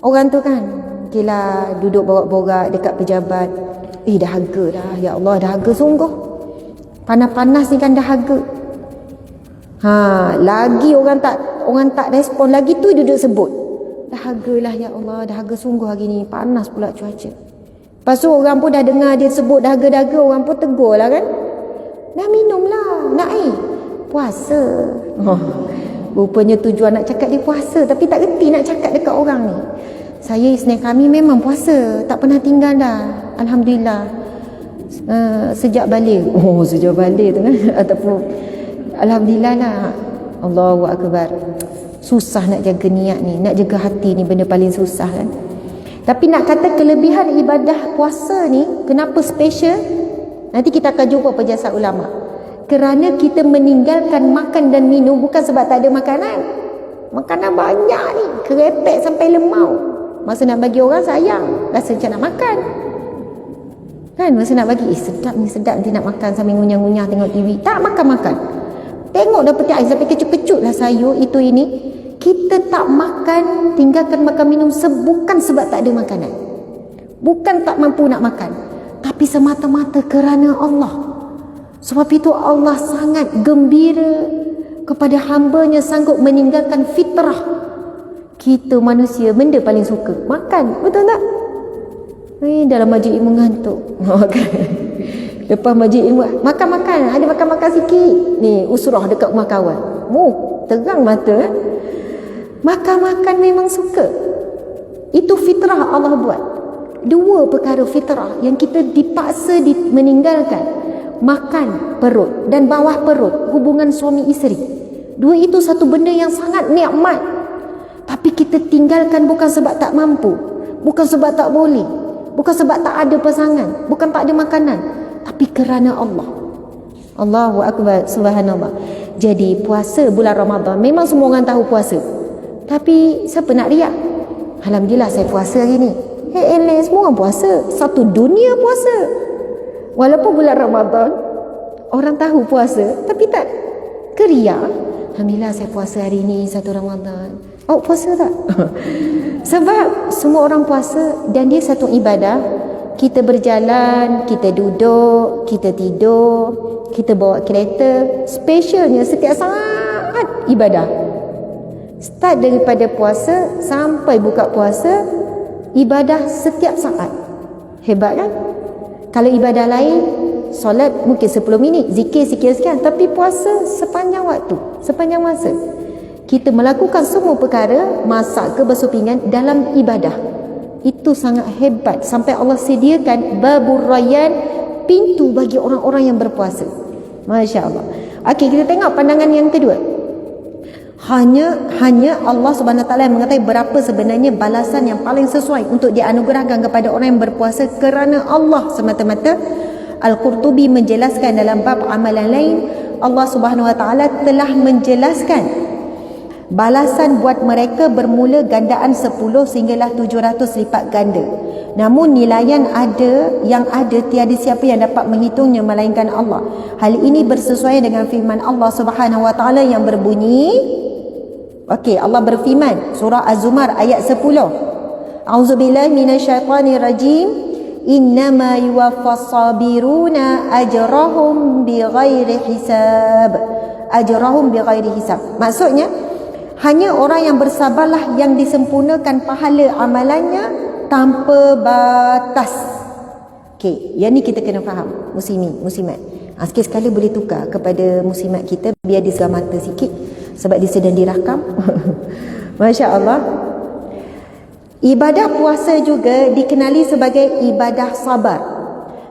orang tu kan, gila duduk borak-borak dekat pejabat. Dahaga dah. Ya Allah, dahaga sungguh. Panas-panas ni kan dahaga. Lagi orang tak respon lagi tu duduk sebut. Dahagalah ya Allah, dahaga sungguh hari ni, panas pula cuaca. Lepas tu orang pun dah dengar dia sebut dahaga-dahaga, orang pun tegur lah kan. Dah minum lah, nak air. Puasa. Rupanya tujuan nak cakap dia puasa, tapi tak reti nak cakap dekat orang ni. Saya Isnin kami memang puasa, tak pernah tinggal dah. Alhamdulillah. Sejak balik. Sejak balik tu kan. Ataupun alhamdulillah lah. Allahu Akbar. Susah nak jaga niat ni, nak jaga hati ni, benda paling susah kan. Tapi nak kata kelebihan ibadah puasa ni kenapa special, nanti kita akan jumpa penjelasan ulama. Kerana kita meninggalkan makan dan minum bukan sebab tak ada makanan. Makanan banyak ni, kerepek sampai lemau. Masa nak bagi orang sayang, rasa macam nak makan kan. Masa nak bagi, sedap ni, sedap nanti nak makan sambil ngunyah-ngunyah tengok TV. Tak makan-makan, tengok dah peti air sampai kecut-kecut lah sayur itu ini. Kita tak makan, tinggalkan makan minum bukan sebab tak ada makanan, bukan tak mampu nak makan, tapi semata-mata kerana Allah. Sebab itu Allah sangat gembira kepada hambanya sanggup meninggalkan fitrah. Kita manusia benda paling suka makan, betul tak? Dalam majlis ilmu ngantuk. Lepas majlis ilmu makan-makan, ada makan-makan sikit ni, usrah dekat rumah kawan, terang mata. Makan-makan memang suka. Itu fitrah Allah buat. Dua perkara fitrah yang kita dipaksa meninggalkan, makan perut dan bawah perut, hubungan suami isteri. Dua itu satu benda yang sangat nikmat, tapi kita tinggalkan bukan sebab tak mampu, bukan sebab tak boleh, bukan sebab tak ada pasangan, bukan tak ada makanan, tapi kerana Allah. Allahu Akbar, subhanallah. Jadi puasa bulan Ramadan, memang semua orang tahu puasa, tapi siapa nak riak? Alhamdulillah saya puasa hari ni. Semua orang puasa, satu dunia puasa. Walaupun bulan Ramadan orang tahu puasa, tapi tak keriak. Alhamdulillah saya puasa hari ni, satu Ramadan. Puasa tak? Sebab semua orang puasa dan dia satu ibadah. Kita berjalan, kita duduk, kita tidur, kita bawa kereta, specialnya setiap saat ibadah. Start daripada puasa sampai buka puasa, ibadah setiap saat. Hebat kan? Kalau ibadah lain, solat mungkin 10 minit, zikir sekian-sekian, tapi puasa sepanjang waktu, sepanjang masa. Kita melakukan semua perkara, masak ke, basuh pinggan dalam ibadah. Itu sangat hebat. Sampai Allah sediakan babur rayyan, pintu bagi orang-orang yang berpuasa. Masya Allah. Okey, kita tengok pandangan yang kedua. Hanya Allah Subhanahu Wa Taala yang mengetahui berapa sebenarnya balasan yang paling sesuai untuk dianugerahkan kepada orang yang berpuasa kerana Allah semata-mata. Al-Qurtubi menjelaskan dalam bab amalan lain, Allah Subhanahu Wa Taala telah menjelaskan balasan buat mereka bermula gandaan 10 sehinggalah 700 lipat ganda. Namun nilaian yang ada tiada siapa yang dapat menghitungnya melainkan Allah. Hal ini bersesuaian dengan firman Allah Subhanahu Wa Taala yang berbunyi, Allah berfirman surah Az-Zumar ayat 10. A'udzubillahi minasyaitonirrajim. innama yuwaffas sabiruna ajrahum bighairi hisab. Ajrahum bighairi hisab. Maksudnya hanya orang yang bersabarlah yang disempurnakan pahala amalannya tanpa batas. Okey, yang ni kita kena faham, muslimin, muslimat. Sekali-sekala boleh tukar kepada muslimat kita biar dia segar mata sikit sebab dia sedang dirakam. Masya Allah. Ibadah puasa juga dikenali sebagai ibadah sabar.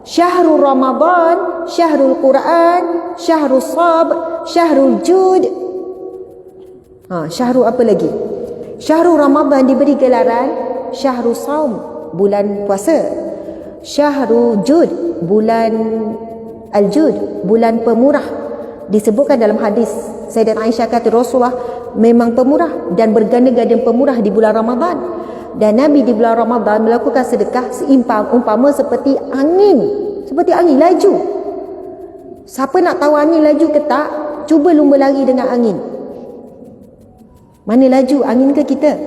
Syahrul Ramadan, Syahrul Quran, Syahrul Sabr, Syahrul Jud. Syahrul apa lagi? Syahrul Ramadan diberi gelaran Syahrul Saum, bulan puasa. Syahrul Jud, bulan Al-Jud, bulan pemurah. Disebutkan dalam hadis Sayyidat Aisyah kata Rasulullah memang pemurah dan berganda-ganda pemurah di bulan Ramadan. Dan Nabi di bulan Ramadan melakukan sedekah umpama seperti angin. Seperti angin laju. Siapa nak tahu angin laju ke tak? Cuba lumba lari dengan angin. Mana laju? Angin ke kita?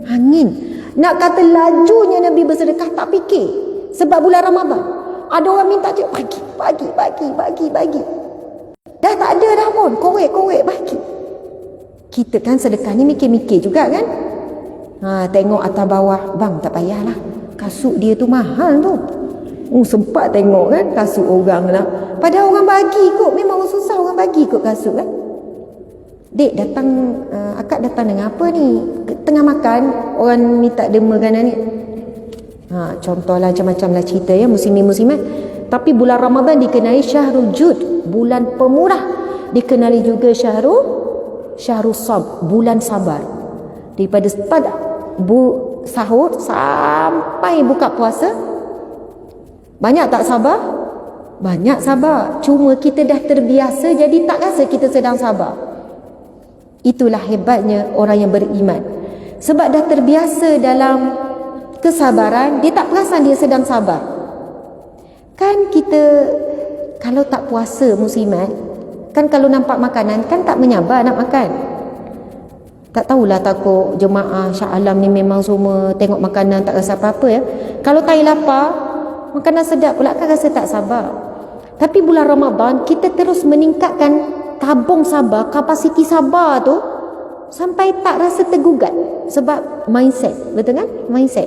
Angin. Nak kata lajunya Nabi bersedekah tak fikir. Sebab bulan Ramadan ada orang minta je bagi. Dah tak ada dah pun. Korek bagi. Kita kan sedekah ni mikir-mikir juga kan? Tengok atas bawah, bang tak payahlah, kasut dia tu mahal tu. Sempat tengok kan kasut orang lah. Padahal orang bagi kot, memang orang susah orang bagi kot kasut kan. Dek datang, akak datang dengan apa ni? Tengah makan, orang minta derma kanan ni. Contohlah macam-macam lah cerita ya, muslimin-muslimat. Tapi bulan Ramadan dikenali Syahrul Jud, bulan pemurah. Dikenali juga Syahrul Sab, bulan sabar. Daripada start sahur sampai buka puasa, banyak tak sabar? Banyak sabar. Cuma kita dah terbiasa jadi tak rasa kita sedang sabar. Itulah hebatnya orang yang beriman. Sebab dah terbiasa dalam kesabaran, dia tak perasan dia sedang sabar. Kan kita kalau tak puasa muslimat, kan kalau nampak makanan kan tak menyabar nak makan. Tak tahulah, takut jemaah Shah Alam ni memang semua tengok makanan tak rasa apa-apa ya. Kalau tak lapar, makanan sedap pula kan rasa tak sabar. Tapi bulan Ramadan kita terus meningkatkan tabung sabar, kapasiti sabar tu sampai tak rasa tergugat sebab mindset, betul kan? Mindset.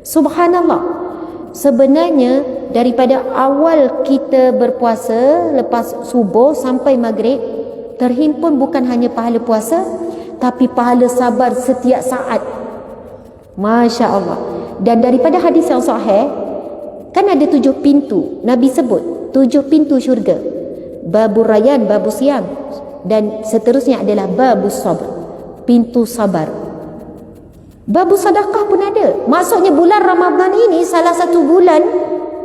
Subhanallah. Sebenarnya daripada awal kita berpuasa lepas subuh sampai maghrib terhimpun bukan hanya pahala puasa tapi pahala sabar setiap saat. Masya Allah. Dan daripada hadis yang sahih, kan ada 7 pintu. Nabi sebut 7 pintu syurga. Babur Rayyan, Babu Siam. Dan seterusnya adalah Babus Sabr, pintu sabar. Babu Sadaqah pun ada. Maksudnya bulan Ramadan ini salah satu bulan,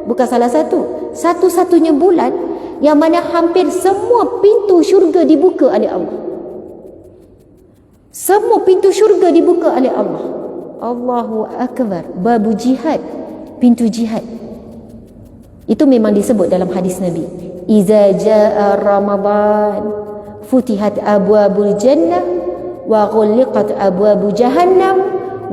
bukan salah satu, satu-satunya bulan yang mana hampir semua pintu syurga dibuka oleh Allah. Semua pintu syurga dibuka oleh Allah. Allahu Akbar. Babu jihad, pintu jihad. Itu memang disebut dalam hadis Nabi. Iza jaa Ramadan futihat abwabul jannah wa ghulliqat abwabu jahannam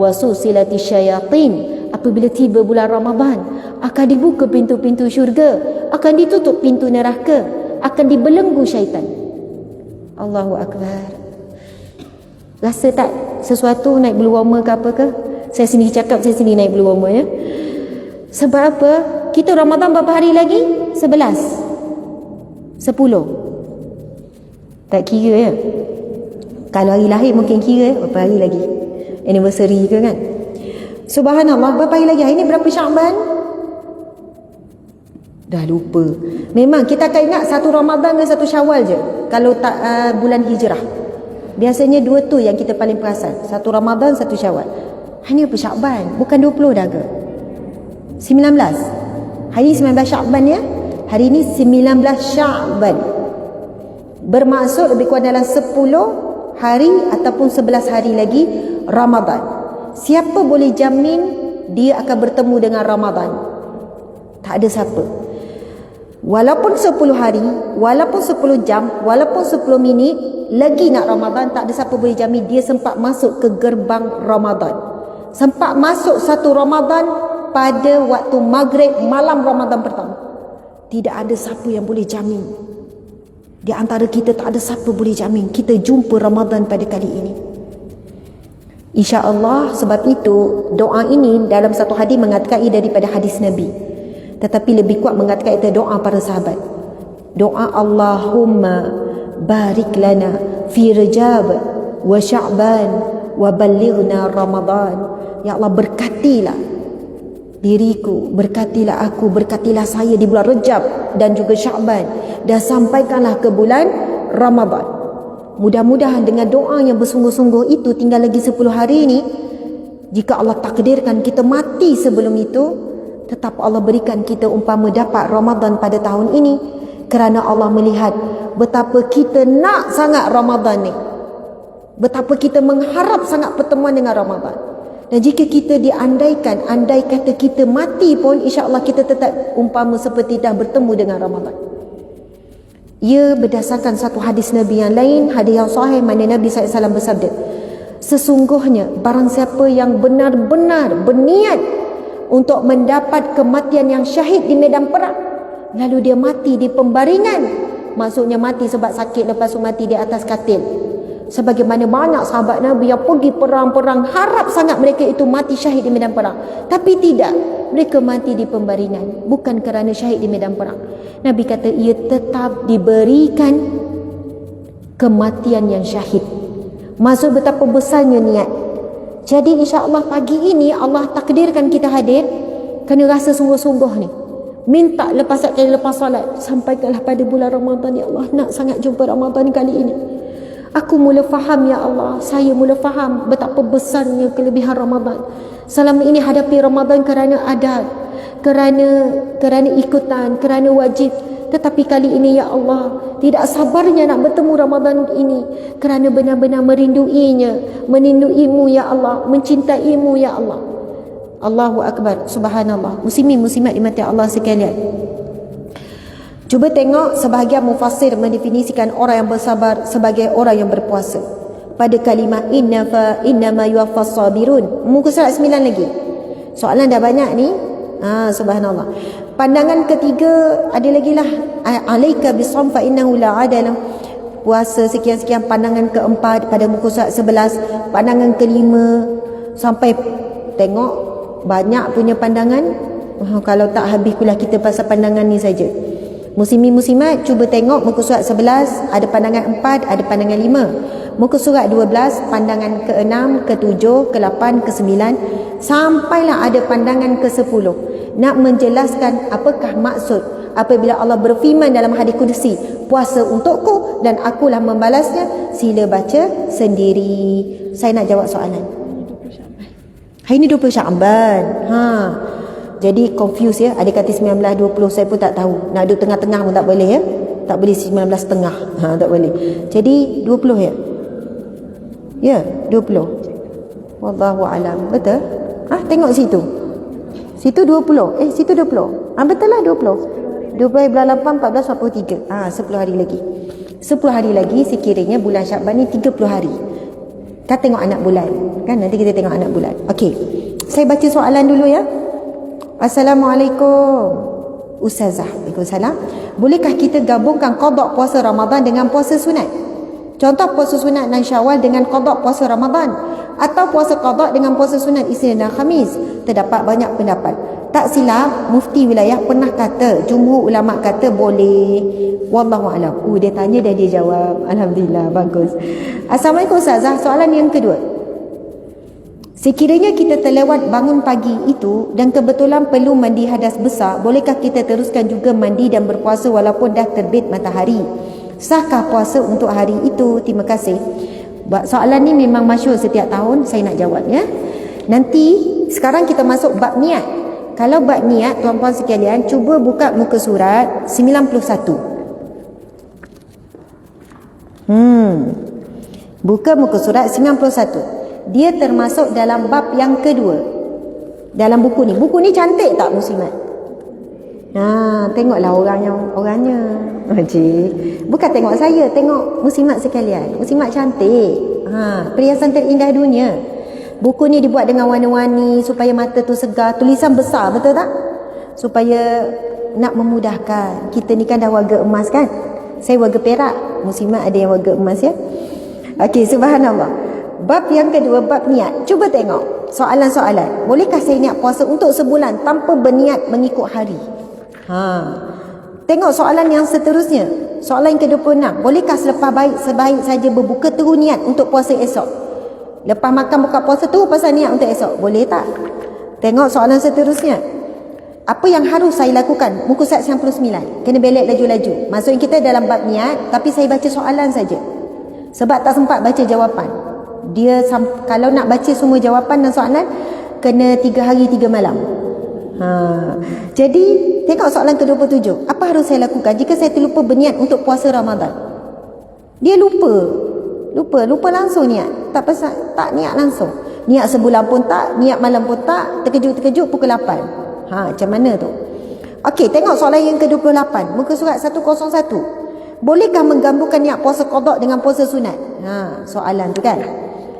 wa susilati syayatin. Apabila tiba bulan Ramadan, akan dibuka pintu-pintu syurga, akan ditutup pintu neraka, akan dibelenggu syaitan. Allahu Akbar. Rasa tak sesuatu naik bulu warma ke apa ke? Saya sendiri cakap, saya sendiri naik bulu warma ya. Sebab apa? Kita Ramadan berapa hari lagi? 11 10. Tak kira ya. Kalau hari lahir mungkin kira berapa hari lagi. Anniversary ke kan? Subhanallah, berapa hari lagi? Hari ni berapa Sya'ban? Dah lupa. Memang kita akan ingat satu Ramadan dan satu Syawal je. Kalau tak bulan hijrah. Biasanya 2 tu yang kita paling perasan. Satu Ramadan, satu Syawal. Hari ni apa Sya'ban? Bukan 20 dah ke? 19. Hari ni 19 Sya'ban ya. Hari ni 19 Sya'ban. Bermaksud lebih kurang dalam 10 hari ataupun 11 hari lagi Ramadan. Siapa boleh jamin dia akan bertemu dengan Ramadan? Tak ada siapa. Walaupun 10 hari, walaupun 10 jam, walaupun 10 minit lagi nak Ramadan, tak ada siapa boleh jamin dia sempat masuk ke gerbang Ramadan. Sempat masuk satu Ramadan pada waktu maghrib malam Ramadan pertama. Tidak ada siapa yang boleh jamin. Di antara kita tak ada siapa boleh jamin kita jumpa Ramadan pada kali ini. InsyaAllah, sebab itu doa ini dalam satu hadis mengatakan daripada hadis Nabi, tetapi lebih kuat mengatakan itu doa para sahabat. Doa Allahumma barik lana fi Rajab wa Sya'ban wa ballighna Ramadan. Ya Allah, berkatilah diriku, berkatilah aku, berkatilah saya di bulan Rajab dan juga Sya'ban, dan sampaikanlah ke bulan Ramadan. Mudah-mudahan dengan doa yang bersungguh-sungguh itu, tinggal lagi 10 hari ini, jika Allah takdirkan kita mati sebelum itu, tetap Allah berikan kita umpama dapat Ramadan pada tahun ini, kerana Allah melihat betapa kita nak sangat Ramadan ni, betapa kita mengharap sangat pertemuan dengan Ramadan. Dan jika kita diandaikan, andai kata kita mati pun, insya-Allah kita tetap umpama seperti dah bertemu dengan Ramadan. Ia berdasarkan satu hadis Nabi yang lain, hadis yang sahih, mana Nabi SAW bersabda, sesungguhnya barang siapa yang benar-benar berniat untuk mendapat kematian yang syahid di medan perang, lalu dia mati di pembaringan, maksudnya mati sebab sakit, lepas tu mati di atas katil, sebagaimana banyak sahabat Nabi yang pergi perang-perang, harap sangat mereka itu mati syahid di medan perang, tapi tidak, mereka mati di pembaringan, bukan kerana syahid di medan perang. Nabi kata ia tetap diberikan kematian yang syahid. Maksud betapa besarnya niat. Jadi insya-Allah pagi ini Allah takdirkan kita hadir, kena rasa sungguh-sungguh ni, minta lepas solat, sampaikanlah pada bulan Ramadan. Ya Allah, nak sangat jumpa Ramadan kali ini. Aku mula faham, ya Allah, saya mula faham betapa besarnya kelebihan Ramadan. Selama ini hadapi Ramadan kerana adat, kerana ikutan, kerana wajib. Tetapi kali ini, ya Allah, tidak sabarnya nak bertemu Ramadan ini, kerana benar-benar merinduinya, merinduimu, ya Allah, mencintaimu, ya Allah. Allahu Akbar, subhanallah. Muslimin muslimat dimati Allah sekalian, cuba tengok sebahagian mufassir mendefinisikan orang yang bersabar sebagai orang yang berpuasa pada kalimah innama yuwaffas sabirun. Muka surat 9 lagi. Soalan dah banyak ni. Subhanallah. Pandangan ketiga ada lagi lah, alaika bisawm fa innahu la adala. Puasa sekian-sekian. Pandangan keempat pada muka surat 11. Pandangan kelima sampai tengok banyak punya pandangan. Kalau tak habis kuliah kita pasal pandangan ni saja. Muslimin muslimat, cuba tengok muka surat 11, ada pandangan 4, ada pandangan 5. Muka surat 12, pandangan ke-6, ke-7, ke-8, ke-9, sampailah ada pandangan ke-10. Nak menjelaskan apakah maksud apabila Allah berfirman dalam hadis qudsi, puasa untukku dan akulah membalasnya. Sila baca sendiri. Saya nak jawab soalan. Hari ni 20 Sya'ban. Jadi confuse ya, ada kata 19, 20, saya pun tak tahu. Nak duduk tengah-tengah pun tak boleh ya. Tak boleh 19 setengah. Tak boleh. Jadi 20 ya. Ya, 20. Wallahu alam. Betul? Tengok situ. Situ 20. Situ 20. Betul lah 20. 20 bulan 8, 14, 43. 10 hari lagi. 10 hari lagi sekiranya bulan Sya'ban ni 30 hari. Kita tengok anak bulan. Kan nanti kita tengok anak bulan. Okey. Saya baca soalan dulu ya. Assalamualaikum Ustazah. Waalaikumsalam. Bolehkah kita gabungkan qada puasa Ramadan dengan puasa sunat? Contoh puasa sunat 6 Syawal dengan qada puasa Ramadan, atau puasa qada dengan puasa sunat Isnin dan Khamis. Terdapat banyak pendapat. Tak silap mufti wilayah pernah kata, jumhur ulama kata boleh. Wallahu alam. Dia tanya dan dia jawab. Alhamdulillah, bagus. Assalamualaikum Ustazah. Soalan yang kedua, sekiranya kita terlewat bangun pagi itu dan kebetulan perlu mandi hadas besar, bolehkah kita teruskan juga mandi dan berpuasa walaupun dah terbit matahari? Sahkah puasa untuk hari itu? Terima kasih. Soalan ni memang masyhur setiap tahun, saya nak jawab ya. Nanti sekarang kita masuk bab niat. Kalau bab niat, tuan-puan sekalian, cuba buka muka surat 91. Buka muka surat 91. Dia termasuk dalam bab yang kedua dalam buku ni. Buku ni cantik tak muslimat? Tengoklah orangnya. Bukan tengok saya, tengok muslimat sekalian. Muslimat cantik. Perhiasan terindah dunia. Buku ni dibuat dengan warna-warni supaya mata tu segar. Tulisan besar, betul tak? Supaya nak memudahkan. Kita ni kan dah warga emas kan? Saya warga perak. Muslimat ada yang warga emas ya. Okey, subhanallah. Bab yang kedua, bab niat. Cuba tengok soalan-soalan. Bolehkah saya niat puasa untuk sebulan tanpa berniat mengikut hari? Tengok soalan yang seterusnya. Soalan yang ke-26. Bolehkah sebaik saja berbuka terus niat untuk puasa esok? Lepas makan buka puasa terus pasal niat untuk esok. Boleh tak? Tengok soalan seterusnya. Apa yang harus saya lakukan? Muka surat 99. Kena belek laju-laju. Maksudnya kita dalam bab niat, tapi saya baca soalan saja. Sebab tak sempat baca jawapan. Kalau nak baca semua jawapan dan soalan, kena 3 hari 3 malam. Jadi tengok soalan ke-27. Apa harus saya lakukan jika saya terlupa berniat untuk puasa Ramadan? Dia lupa langsung niat. Tak niat langsung. Niat sebulan pun tak, niat malam pun tak, terkejut-terkejut pukul 8. Macam mana tu? Okey, tengok soalan yang ke-28. Muka surat 101. Bolehkah menggabungkan niat puasa qada dengan puasa sunat? Soalan tu kan.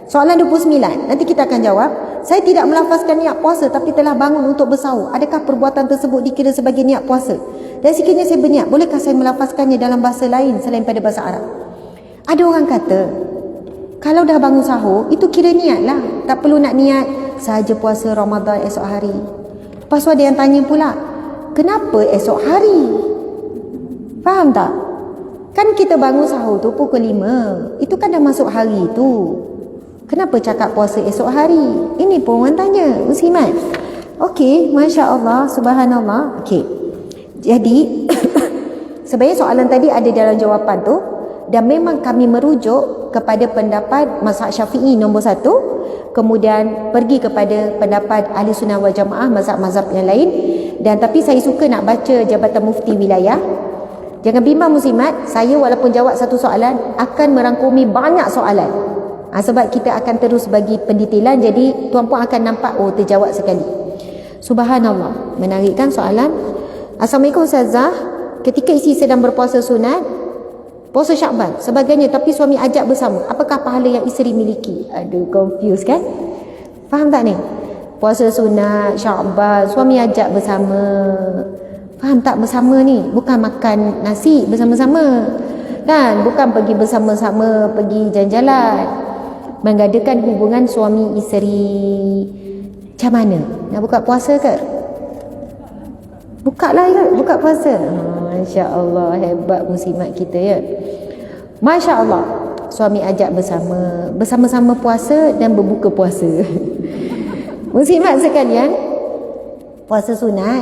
Soalan 29. Nanti kita akan jawab. Saya tidak melafazkan niat puasa tapi telah bangun untuk bersahur. Adakah perbuatan tersebut dikira sebagai niat puasa? Dan sekiranya saya berniat, bolehkah saya melafazkannya dalam bahasa lain selain pada bahasa Arab? Ada orang kata, kalau dah bangun sahur, itu kira niat lah. Tak perlu nak niat sahaja puasa Ramadan esok hari. Lepas tu ada yang tanya pula, kenapa esok hari? Faham tak? Kan kita bangun sahur tu pukul 5. Itu kan dah masuk hari tu. Kenapa cakap puasa esok hari? Ini pun orang tanya, muslimat. Okey, Masya Allah, Subhanallah. Okey, jadi sebenarnya soalan tadi ada dalam jawapan tu. Dan memang kami merujuk kepada pendapat mazhab Syafi'i nombor 1, kemudian pergi kepada pendapat Ahli Sunnah wal Jamaah, mazhab-mazhab yang lain. Dan tapi saya suka nak baca Jabatan Mufti Wilayah. Jangan bimbang muslimat, saya walaupun jawab satu soalan akan merangkumi banyak soalan. Sebab kita akan terus bagi pendetailan, jadi tuan-puan akan nampak terjawab sekali. Subhanallah, menarik kan soalan? Assalamualaikum Ustazah, ketika isteri sedang berpuasa sunat, puasa Syakban sebagainya, tapi suami ajak bersama, apakah pahala yang isteri miliki? Aduh, confused kan? Faham tak ni? Puasa sunat Syakban, suami ajak bersama. Faham tak bersama ni? Bukan makan nasi bersama-sama kan? Bukan pergi bersama-sama, pergi jalan-jalan. Mengadakan hubungan suami isteri. Macam mana? Nak buka puasa ke? Buka lah ya, buka puasa. Masya Allah, hebat muslimat kita ya. Masya Allah, suami ajak bersama-sama puasa dan berbuka puasa. Muslimat sekalian, puasa sunat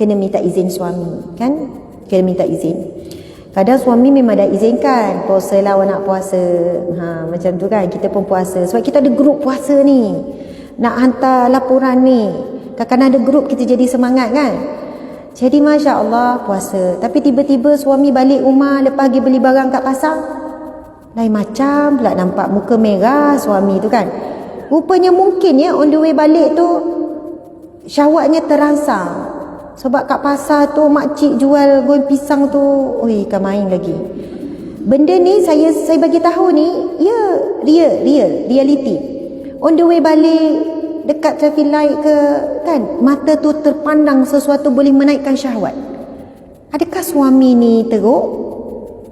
kena minta izin suami kan? Kena minta izin. Kadang suami memang dah izinkan, puasa lah awak nak puasa. Macam tu kan, kita pun puasa. Sebab kita ada grup puasa ni, nak hantar laporan ni. Kadang-kadang ada grup, kita jadi semangat kan. Jadi Masya Allah puasa. Tapi tiba-tiba suami balik rumah lepas pergi beli barang kat pasar, lain macam pula, nampak muka merah suami tu kan. Rupanya mungkin ya on the way balik tu syahwatnya terangsang. Sebab kat pasar tu makcik jual goreng pisang tu, kan main lagi. Benda ni saya bagi tahu ni, ya, reality. On the way balik dekat traffic light ke kan, mata tu terpandang sesuatu boleh menaikkan syahwat. Adakah suami ni teruk?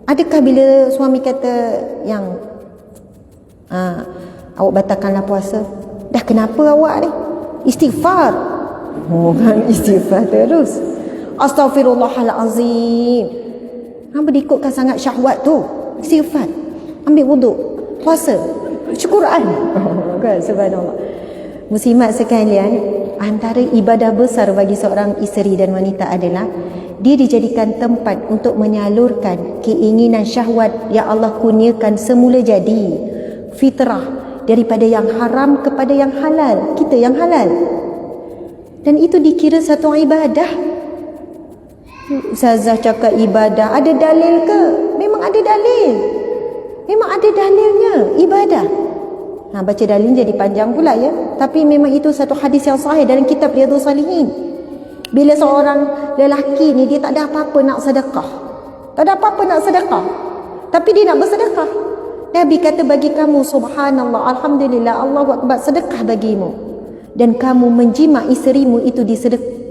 Adakah bila suami kata yang awak batalkanlah puasa, dah kenapa awak ni? Istighfar. Kan istighfar terus. Astaghfirullahalazim. Hamba diikutkan sangat syahwat tu. Istighfar. Ambil wuduk. Puasa. Syukuran. Kan, subhanallah. Muslimat sekalian, antara ibadah besar bagi seorang isteri dan wanita adalah dia dijadikan tempat untuk menyalurkan keinginan syahwat yang Allah kurniakan semula jadi. Fitrah. Daripada yang haram kepada yang halal. Kita yang halal. Dan itu dikira satu ibadah. Ustazah cakap ibadah, ada dalil ke? Memang ada dalil. Memang ada dalilnya, ibadah. Baca dalil jadi panjang pula ya. Tapi memang itu satu hadis yang sahih dalam kitab Riyadhus Salihin. Bila seorang lelaki ni, dia tak ada apa-apa nak sedekah. Tak ada apa-apa nak sedekah. Tapi dia nak bersedekah. Nabi kata bagi kamu, subhanallah, alhamdulillah, Allahu akbar, sedekah bagimu. Dan kamu menjima isterimu itu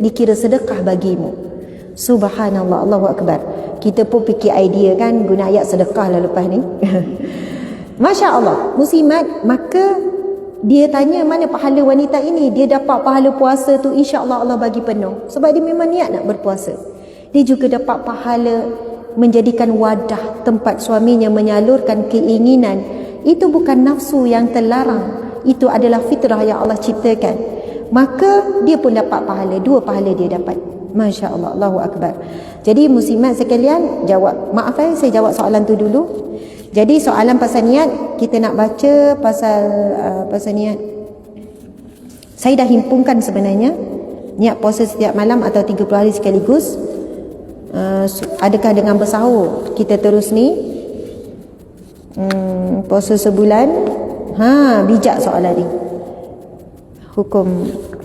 dikira sedekah bagimu. Subhanallah, Allahu akbar. Kita pun fikir idea kan, guna ayat sedekah lah lepas ni. Masya Allah, muslimat. Maka dia tanya mana pahala wanita ini. Dia dapat pahala puasa tu, insya-Allah Allah bagi penuh, sebab dia memang niat nak berpuasa. Dia juga dapat pahala menjadikan wadah tempat suaminya menyalurkan keinginan. Itu bukan nafsu yang terlarang, itu adalah fitrah yang Allah ciptakan. Maka dia pun dapat pahala, dua pahala dia dapat. Masya Allah, Allahu akbar. Jadi muslimat sekalian, jawab, maaf saya jawab soalan tu dulu. Jadi soalan pasal niat, kita nak baca pasal niat. Saya dah himpunkan sebenarnya niat puasa setiap malam atau 30 hari sekaligus. Adakah dengan bersahur kita terus ni? Puasa sebulan. Bijak soalan ni. Hukum,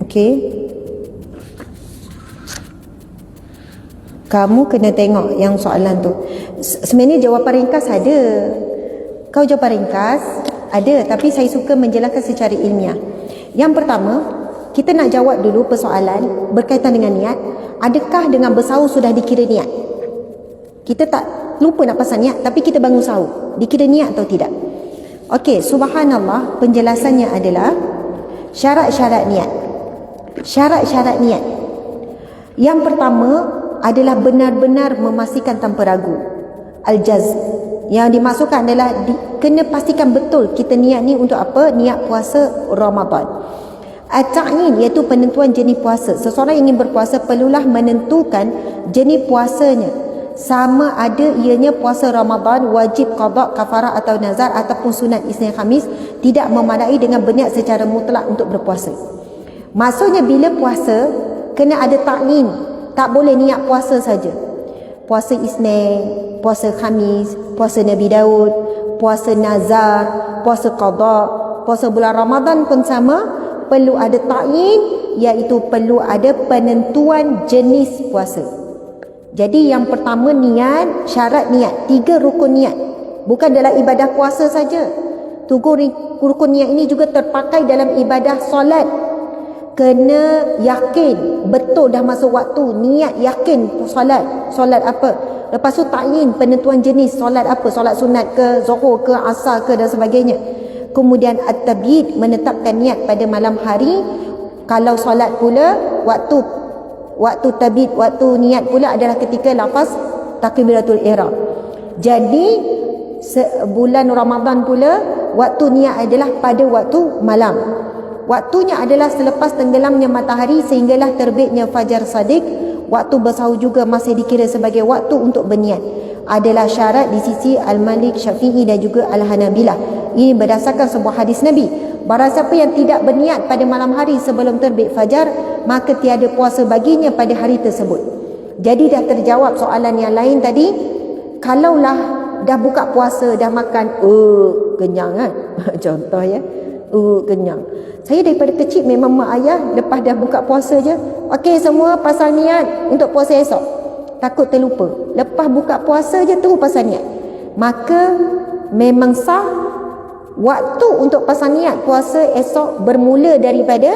okey. Kamu kena tengok yang soalan tu. Sebenarnya jawapan ringkas ada. Kau jawapan ringkas ada, tapi saya suka menjelaskan secara ilmiah. Yang pertama, kita nak jawab dulu persoalan berkaitan dengan niat. Adakah dengan bersahur sudah dikira niat? Kita tak lupa nak pasal niat, tapi kita bangun sahur, dikira niat atau tidak? Okey, subhanallah, penjelasannya adalah syarat-syarat niat. Syarat-syarat niat. Yang pertama adalah benar-benar memastikan tanpa ragu. Al-jazm. Yang dimaksudkan adalah kena pastikan betul kita niat ni untuk apa? Niat puasa Ramadan. At-ta'yin, iaitu penentuan jenis puasa. Seseorang ingin berpuasa perlulah menentukan jenis puasanya. Sama ada ianya puasa Ramadan, wajib qada, kafarah atau nazar, ataupun sunat Isnin Khamis. Tidak memadai dengan berniat secara mutlak untuk berpuasa. Maksudnya bila puasa kena ada ta'yin. Tak boleh niat puasa saja. Puasa Isnin, puasa Khamis, puasa Nabi Daud, puasa nazar, puasa qada, puasa bulan Ramadan pun sama. Perlu ada ta'yin, iaitu perlu ada penentuan jenis puasa. Jadi yang pertama niat, syarat niat, 3 rukun niat. Bukan dalam ibadah puasa saja. 3 rukun niat ini juga terpakai dalam ibadah solat. Kena yakin betul dah masuk waktu, niat yakin solat apa. Lepas tu ta'yin, penentuan jenis solat apa, solat sunat ke, zuhur ke, asar ke dan sebagainya. Kemudian at-tabyid, menetapkan niat pada malam hari. Kalau solat pula, waktu tabyid, waktu niat pula adalah ketika lafaz takbiratul ihram. Jadi bulan Ramadan pula waktu niat adalah pada waktu malam. Waktunya adalah selepas tenggelamnya matahari sehinggalah terbitnya fajar sadiq. Waktu bersahur juga masih dikira sebagai waktu untuk berniat. Adalah syarat di sisi Al-Malik, Syafi'i dan juga Al-Hanabilah. Ini berdasarkan sebuah hadis Nabi. Barang siapa yang tidak berniat pada malam hari sebelum terbit fajar, maka tiada puasa baginya pada hari tersebut. Jadi dah terjawab soalan yang lain tadi. Kalaulah dah buka puasa, dah makan, kenyang kan? Contoh ya. Kenyang. Saya daripada kecil memang mak ayah lepas dah buka puasa je, okey semua pasal niat untuk puasa esok. Takut terlupa. Lepas buka puasa je terus pasal niat. Maka memang sah waktu untuk pasal niat puasa esok bermula daripada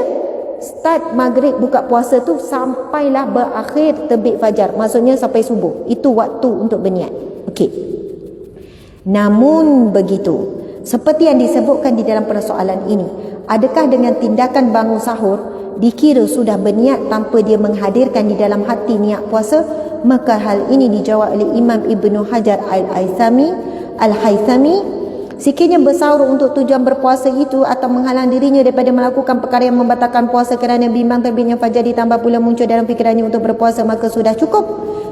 start maghrib buka puasa tu sampailah berakhir terbit fajar. Maksudnya sampai subuh. Itu waktu untuk berniat. Okey. Namun begitu, seperti yang disebutkan di dalam persoalan ini, adakah dengan tindakan bangun sahur dikira sudah berniat tanpa dia menghadirkan di dalam hati niat puasa? Maka hal ini dijawab oleh Imam Ibnu Hajar Al-Haythami. Sekiranya bersahur untuk tujuan berpuasa itu atau menghalang dirinya daripada melakukan perkara yang membatalkan puasa kerana bimbang terbitnya fajar ditambah pula muncul dalam fikirannya untuk berpuasa, maka sudah cukup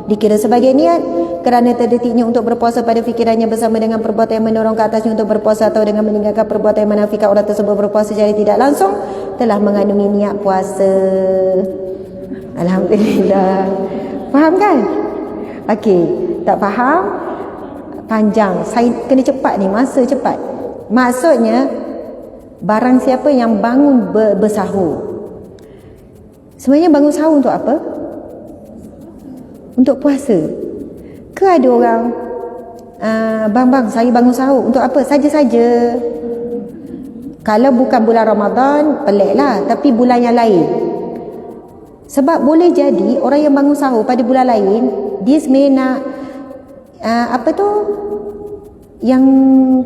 dikira sebagai niat. Kerana terdetiknya untuk berpuasa pada fikirannya bersama dengan perbuatan yang mendorong ke atasnya untuk berpuasa atau dengan meninggalkan perbuatan yang menafikan orang tersebut berpuasa secara tidak langsung, telah mengandungi niat puasa. Alhamdulillah. Faham kan? Okey, tak faham? Panjang. Saya kena cepat ni, masa cepat. Maksudnya barang siapa yang bangun bersahur. Sebenarnya bangun sahur untuk apa? Untuk puasa. Ke ada orang Bang, saya bangun sahur. Untuk apa? Saja-saja. Kalau bukan bulan Ramadan, pelik lah. Tapi bulan yang lain. Sebab boleh jadi orang yang bangun sahur pada bulan lain, dia sebenarnya nak yang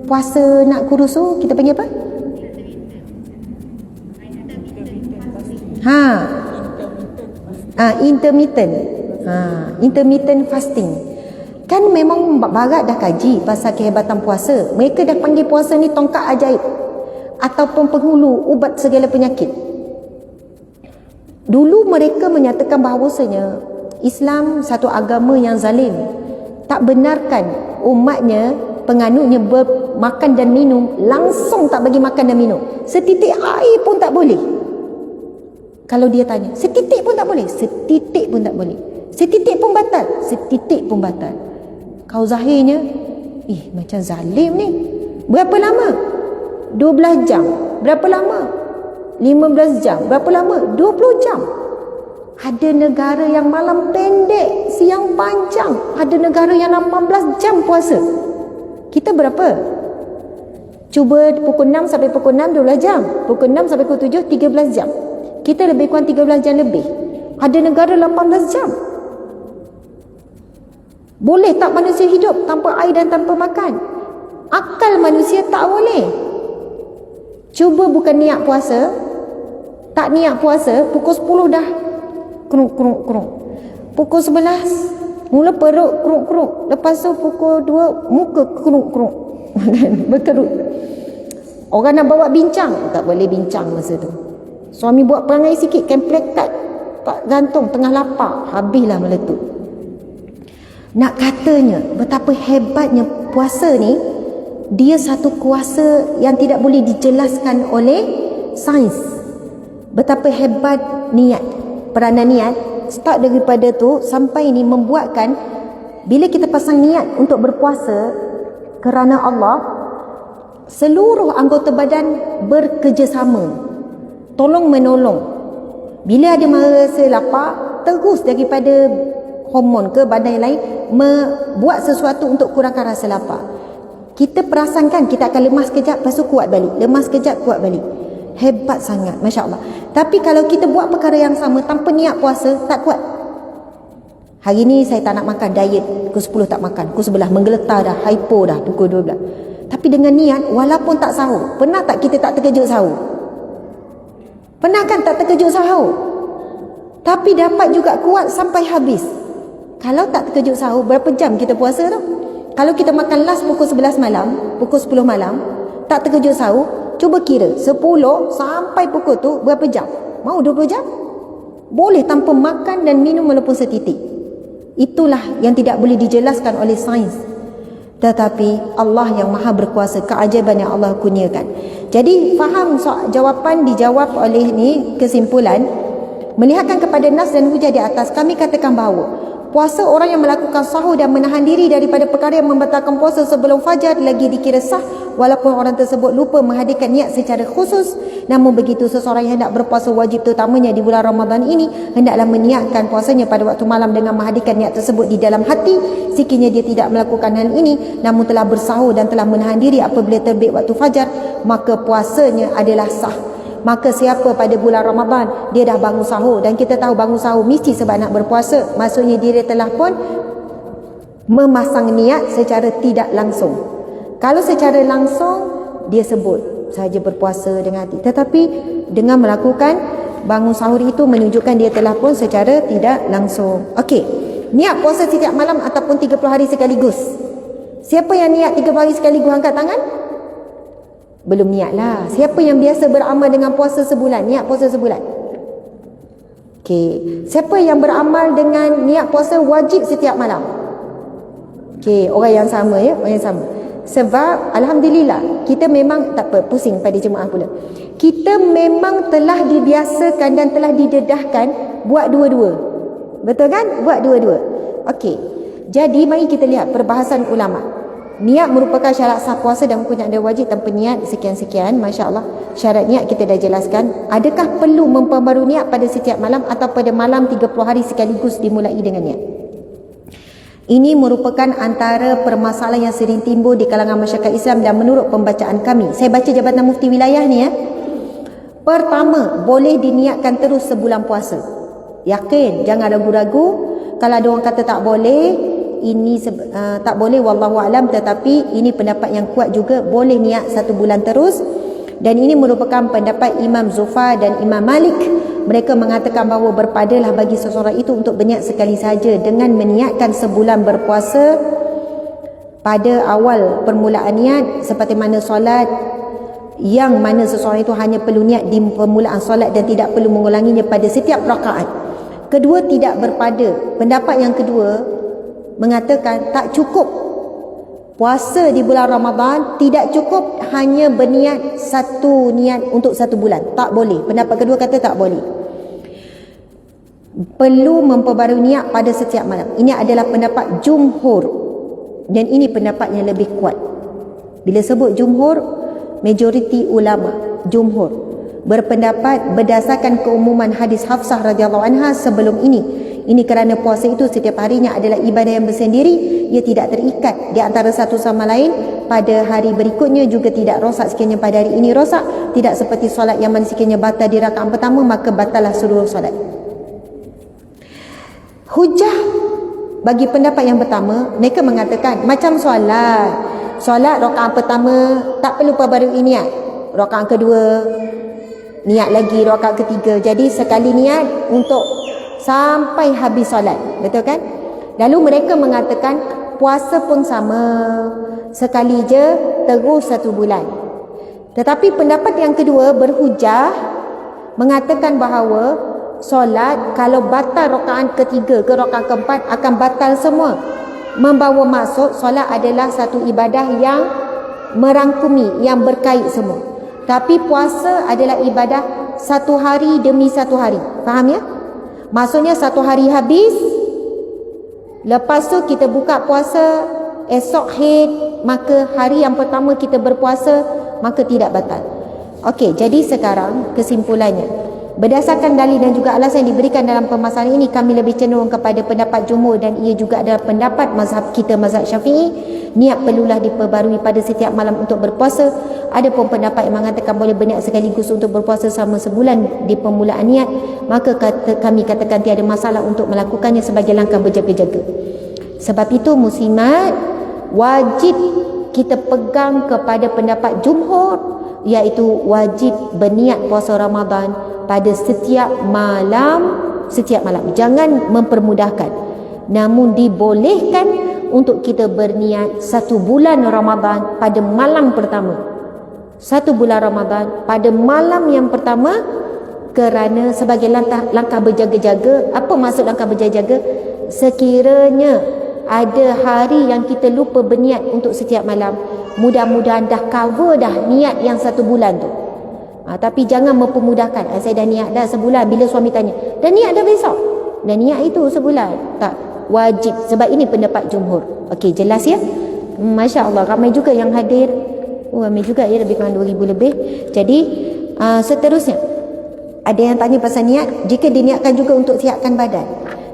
puasa nak kurus tu, kita panggil apa? Intermittent. Intermittent fasting. Kan memang barat dah kaji pasal kehebatan puasa. Mereka dah panggil puasa ni tongkat ajaib ataupun penghulu ubat segala penyakit. Dulu mereka menyatakan bahawasanya Islam satu agama yang zalim, tak benarkan umatnya, penganutnya bermakan dan minum, langsung tak bagi makan dan minum. Setitik air pun tak boleh. Kalau dia tanya, setitik pun tak boleh? Setitik pun tak boleh. Setitik pun batal? Setitik pun batal. Kau zahirnya, macam zalim ni. Berapa lama? 12 jam. Berapa lama? 15 jam. Berapa lama? 20 jam. Ada negara yang malam pendek, siang panjang. Ada negara yang 18 jam puasa. Kita berapa? Cuba pukul 6 sampai pukul 6, 12 jam. Pukul 6 sampai pukul 7, 13 jam. Kita lebih kurang 13 jam lebih. Ada negara 18 jam. Boleh tak manusia hidup tanpa air dan tanpa makan? Akal manusia tak boleh. Cuba bukan niat puasa, tak niat puasa, pukul 10 dah keruk. Pukul 11 mula perut keruk. Lepas tu pukul 2 muka keruk. Berkerut. Orang nak bawa bincang, tak boleh bincang masa tu. Suami buat perangai sikit, kan plekat tak gantung, tengah lapar, habislah meletup. Nak katanya betapa hebatnya puasa ni, dia satu kuasa yang tidak boleh dijelaskan oleh sains. Betapa hebat niat, peranan niat. Start daripada tu sampai ni membuatkan bila kita pasang niat untuk berpuasa kerana Allah, seluruh anggota badan bekerjasama, tolong menolong. Bila ada merasa lapar, terus daripada hormon ke badan yang lain membuat sesuatu untuk kurangkan rasa lapar. Kita perasankan kita akan lemas kejap, lepas tu kuat balik, lemas kejap, kuat balik. Hebat sangat, Masya Allah. Tapi kalau kita buat perkara yang sama tanpa niat puasa, tak kuat. Hari ni saya tak nak makan, diet, pukul 10 tak makan, pukul 11 menggeletar dah, hypo dah, pukul 12. Tapi dengan niat, walaupun tak sahur. Pernah tak kita tak terkejut sahur? Pernah kan tak terkejut sahur? Tapi dapat juga kuat sampai habis. Kalau tak terkejut sahur, berapa jam kita puasa tu? Kalau kita makan last pukul 11 malam, pukul 10 malam, tak terkejut sahur, cuba kira 10 sampai pukul tu berapa jam? Mau 20 jam? Boleh tanpa makan dan minum walaupun setitik. Itulah yang tidak boleh dijelaskan oleh sains. Tetapi Allah yang maha berkuasa, keajaiban yang Allah kurniakan. Jadi faham jawapan dijawab oleh ni kesimpulan. Melihatkan kepada nas dan hujah di atas, kami katakan bahawa puasa orang yang melakukan sahur dan menahan diri daripada perkara yang membatalkan puasa sebelum fajar lagi dikira sah, walaupun orang tersebut lupa menghadirkan niat secara khusus. Namun begitu, seseorang yang hendak berpuasa wajib terutamanya di bulan Ramadan ini hendaklah meniatkan puasanya pada waktu malam dengan menghadirkan niat tersebut di dalam hati. Sekiranya dia tidak melakukan hal ini namun telah bersahur dan telah menahan diri apabila terbit waktu fajar, maka puasanya adalah sah. Maka siapa pada bulan Ramadan dia dah bangun sahur, dan kita tahu bangun sahur mesti sebab nak berpuasa, maksudnya dia telah pun memasang niat secara tidak langsung. Kalau secara langsung dia sebut saja berpuasa dengan hati, tetapi dengan melakukan bangun sahur itu menunjukkan dia telah pun secara tidak langsung. Okey, niat puasa setiap malam ataupun 30 hari sekaligus. Siapa yang niat 30 hari sekaligus angkat tangan? Belum niat lah. Siapa yang biasa beramal dengan puasa sebulan? Niat puasa sebulan. Okey. Siapa yang beramal dengan niat puasa wajib setiap malam? Okey, orang yang sama ya, orang yang sama. Sebab Alhamdulillah, kita memang tak apa, pusing pada jemaah pula. Kita memang telah dibiasakan dan telah didedahkan buat dua-dua. Betul kan? Buat dua-dua. Okey. Jadi mari kita lihat perbahasan ulama. Niat merupakan syarat sah puasa dan hukumnya ada wajib tanpa niat sekian-sekian. Masya Allah, syarat niat kita dah jelaskan. Adakah perlu memperbarui niat pada setiap malam atau pada malam 30 hari sekaligus dimulai dengan niat? Ini merupakan antara permasalahan yang sering timbul di kalangan masyarakat Islam dan menurut pembacaan kami. Saya baca Jabatan Mufti Wilayah ni ya. Pertama, boleh diniatkan terus sebulan puasa. Yakin, jangan ragu-ragu. Kalau ada orang kata tak boleh, ini tak boleh wallahu alam, tetapi ini pendapat yang kuat juga, boleh niat 1 bulan terus. Dan ini merupakan pendapat Imam Zufar dan Imam Malik. Mereka mengatakan bahawa berpadalah bagi seseorang itu untuk berniat sekali saja dengan meniatkan sebulan berpuasa pada awal permulaan niat, seperti mana solat, yang mana seseorang itu hanya perlu niat di permulaan solat dan tidak perlu mengulanginya pada setiap rakaat. Kedua, tidak berpada. Pendapat yang kedua mengatakan tak cukup puasa di bulan Ramadan, tidak cukup hanya berniat satu niat untuk 1 bulan. Tak boleh. Pendapat kedua kata tak boleh. Perlu memperbarui niat pada setiap malam. Ini adalah pendapat jumhur. Dan ini pendapat yang lebih kuat. Bila sebut jumhur, majoriti ulama jumhur berpendapat berdasarkan keumuman hadis Hafsah radhiyallahu anha sebelum ini. Ini kerana puasa itu setiap harinya adalah ibadah yang bersendiri, ia tidak terikat di antara satu sama lain. Pada hari berikutnya juga tidak rosak sekiranya pada hari ini rosak. Tidak seperti solat yang mana sekiranya batal di rakaat pertama, maka batallah seluruh solat. Hujah bagi pendapat yang pertama, mereka mengatakan macam solat rakaat pertama tak perlu perbarui niat, rakaat kedua niat lagi, rakaat ketiga. Jadi sekali niat untuk sampai habis solat, betul kan? Lalu mereka mengatakan puasa pun sama, sekali je terus 1 bulan. Tetapi pendapat yang kedua berhujah mengatakan bahawa solat kalau batal rakaat ketiga ke rakaat keempat akan batal semua. Membawa maksud solat adalah satu ibadah yang merangkumi, yang berkait semua. Tapi puasa adalah ibadah 1 hari demi 1 hari. Faham ya? Maksudnya 1 hari habis, lepas tu kita buka puasa, esok Haid, maka hari yang pertama kita berpuasa, maka tidak batal. Okey, jadi sekarang kesimpulannya, berdasarkan dalil dan juga alasan yang diberikan dalam permasalahan ini, kami lebih cenderung kepada pendapat jumhur dan ia juga adalah pendapat mazhab kita, mazhab Syafi'i. Niat perlulah diperbarui pada setiap malam untuk berpuasa. Ada pun pendapat yang mengatakan boleh berniat sekaligus untuk berpuasa selama sebulan di permulaan niat, maka kami katakan tiada masalah untuk melakukannya sebagai langkah berjaga-jaga. Sebab itu muslimat, wajib kita pegang kepada pendapat jumhur, iaitu wajib berniat puasa Ramadan pada setiap malam. Jangan mempermudahkan, namun dibolehkan untuk kita berniat 1 bulan Ramadan pada malam pertama. 1 bulan Ramadan pada malam yang pertama, kerana sebagai langkah berjaga-jaga. Apa maksud langkah berjaga-jaga? Sekiranya ada hari yang kita lupa berniat untuk setiap malam, mudah-mudahan dah cover dah niat yang 1 bulan tu. Tapi jangan mempermudahkan. Saya dah niat dah sebulan. Bila suami tanya, dah niat dah besok? Dah niat itu sebulan? Tak, wajib. Sebab ini pendapat jumhur. Okey, jelas ya? Masya Allah, ramai juga yang hadir. Ramai juga ya, lebih kurang 2,000 lebih. Jadi seterusnya, ada yang tanya pasal niat. Jika diniatkan juga untuk sihatkan badan,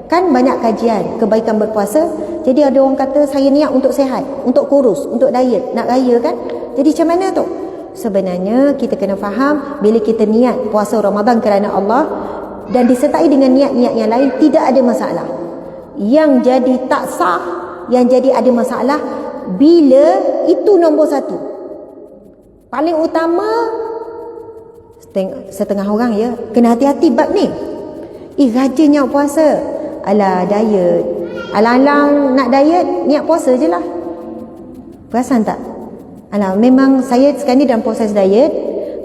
kan banyak kajian kebaikan berpuasa. Jadi ada orang kata saya niat untuk sihat, untuk kurus, untuk diet, nak raya kan. Jadi macam mana tu? Sebenarnya kita kena faham, bila kita niat puasa Ramadan kerana Allah dan disertai dengan niat-niat yang lain, tidak ada masalah. Yang jadi tak sah, yang jadi ada masalah bila itu nombor 1. Paling utama, setengah orang ya kena hati-hati bab ni. Rajinnya puasa, alah diet, alang-alang nak diet, niat puasa je lah. Perasan tak? Alah, memang saya sekarang ni dalam proses diet.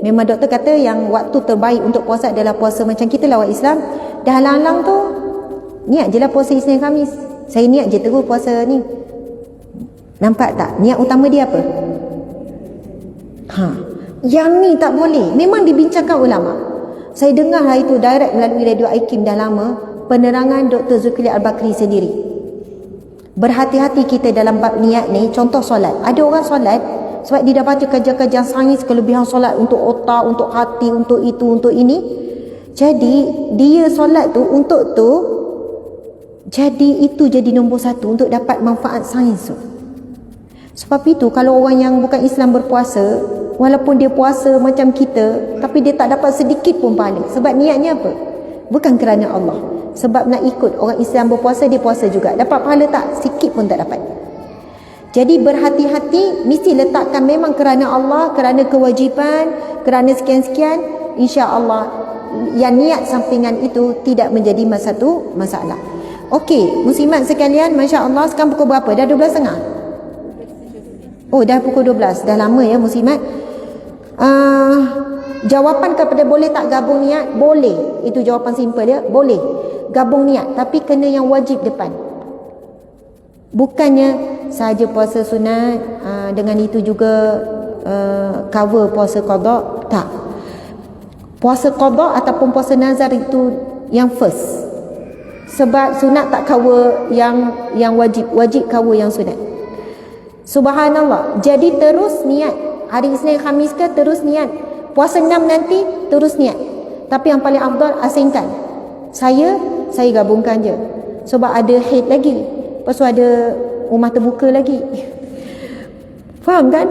Memang doktor kata yang waktu terbaik untuk puasa adalah puasa macam kita lah, orang Islam. Dah alang-alang tu niat je lah puasa Isnin Khamis. Saya niat je terus puasa ni. Nampak tak? Niat utama dia apa? Yang ni tak boleh. Memang dibincangkan ulama. Saya dengar hari tu direct melalui radio IKIM dah lama, penerangan Dr. Zulkifli Al-Bakri sendiri. Berhati-hati kita dalam bab niat ni. Contoh solat. Ada orang solat sebab dia dah baca kajian-kajian sains kelebihan solat untuk otak, untuk hati, untuk itu, untuk ini. Jadi dia solat tu untuk tu, Jadi itu jadi nombor satu untuk dapat manfaat sains tu. Sebab itu kalau orang yang bukan Islam berpuasa, walaupun dia puasa macam kita, tapi dia tak dapat sedikit pun pahala. Sebab niatnya apa? Bukan kerana Allah. Sebab nak ikut orang Islam berpuasa, dia puasa juga. Dapat pahala tak? Sikit pun tak dapat. Jadi berhati-hati, mesti letakkan memang kerana Allah, kerana kewajipan, kerana sekian-sekian. InsyaAllah yang niat sampingan itu tidak menjadi satu masalah. Okey, muslimat sekalian, Masya Allah, sekarang pukul berapa? Dah 12.30? Oh, dah pukul 12. Dah lama ya muslimat. Jawapan kepada boleh tak gabung niat? Boleh. Itu jawapan simple dia. Boleh gabung niat, tapi kena yang wajib depan. Bukannya sahaja puasa sunat, dengan itu juga cover puasa qada. Tak. Puasa qada ataupun puasa nazar itu yang first. Sebab sunat tak cover yang wajib. Wajib cover yang sunat. Subhanallah. Jadi terus niat. Hari Isnin Khamis ke terus niat. Puasa 6 nanti terus niat. Tapi yang paling afdal asingkan. Saya gabungkan je. Sebab ada haid lagi. Lepas tu ada rumah terbuka lagi. Faham kan?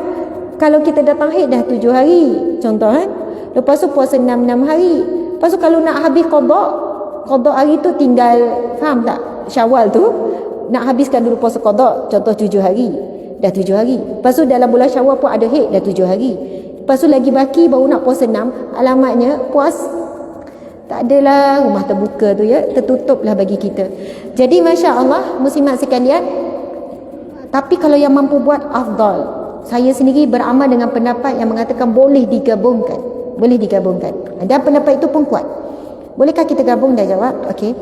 Kalau kita datang haid dah 7 hari. Contoh kan? Lepas tu puasa 6 hari. Lepas tu kalau nak habis qada hari tu tinggal, faham tak? Syawal tu nak habiskan dulu puasa qada. Contoh 7 hari. Dah 7 hari. Lepas tu dalam bulan Syawal pun ada haid, dah 7 hari. Lepas tu lagi baki baru nak puasa 6. Alamatnya puas tak adalah, rumah terbuka tu ya, tertutup lah bagi kita. Jadi Masya Allah muslimat sekalian, tapi kalau yang mampu buat afdal. Saya sendiri beramal dengan pendapat yang mengatakan boleh digabungkan. Boleh digabungkan. Dan pendapat itu pun kuat. Bolehkah kita gabung? Dah jawab. Okey.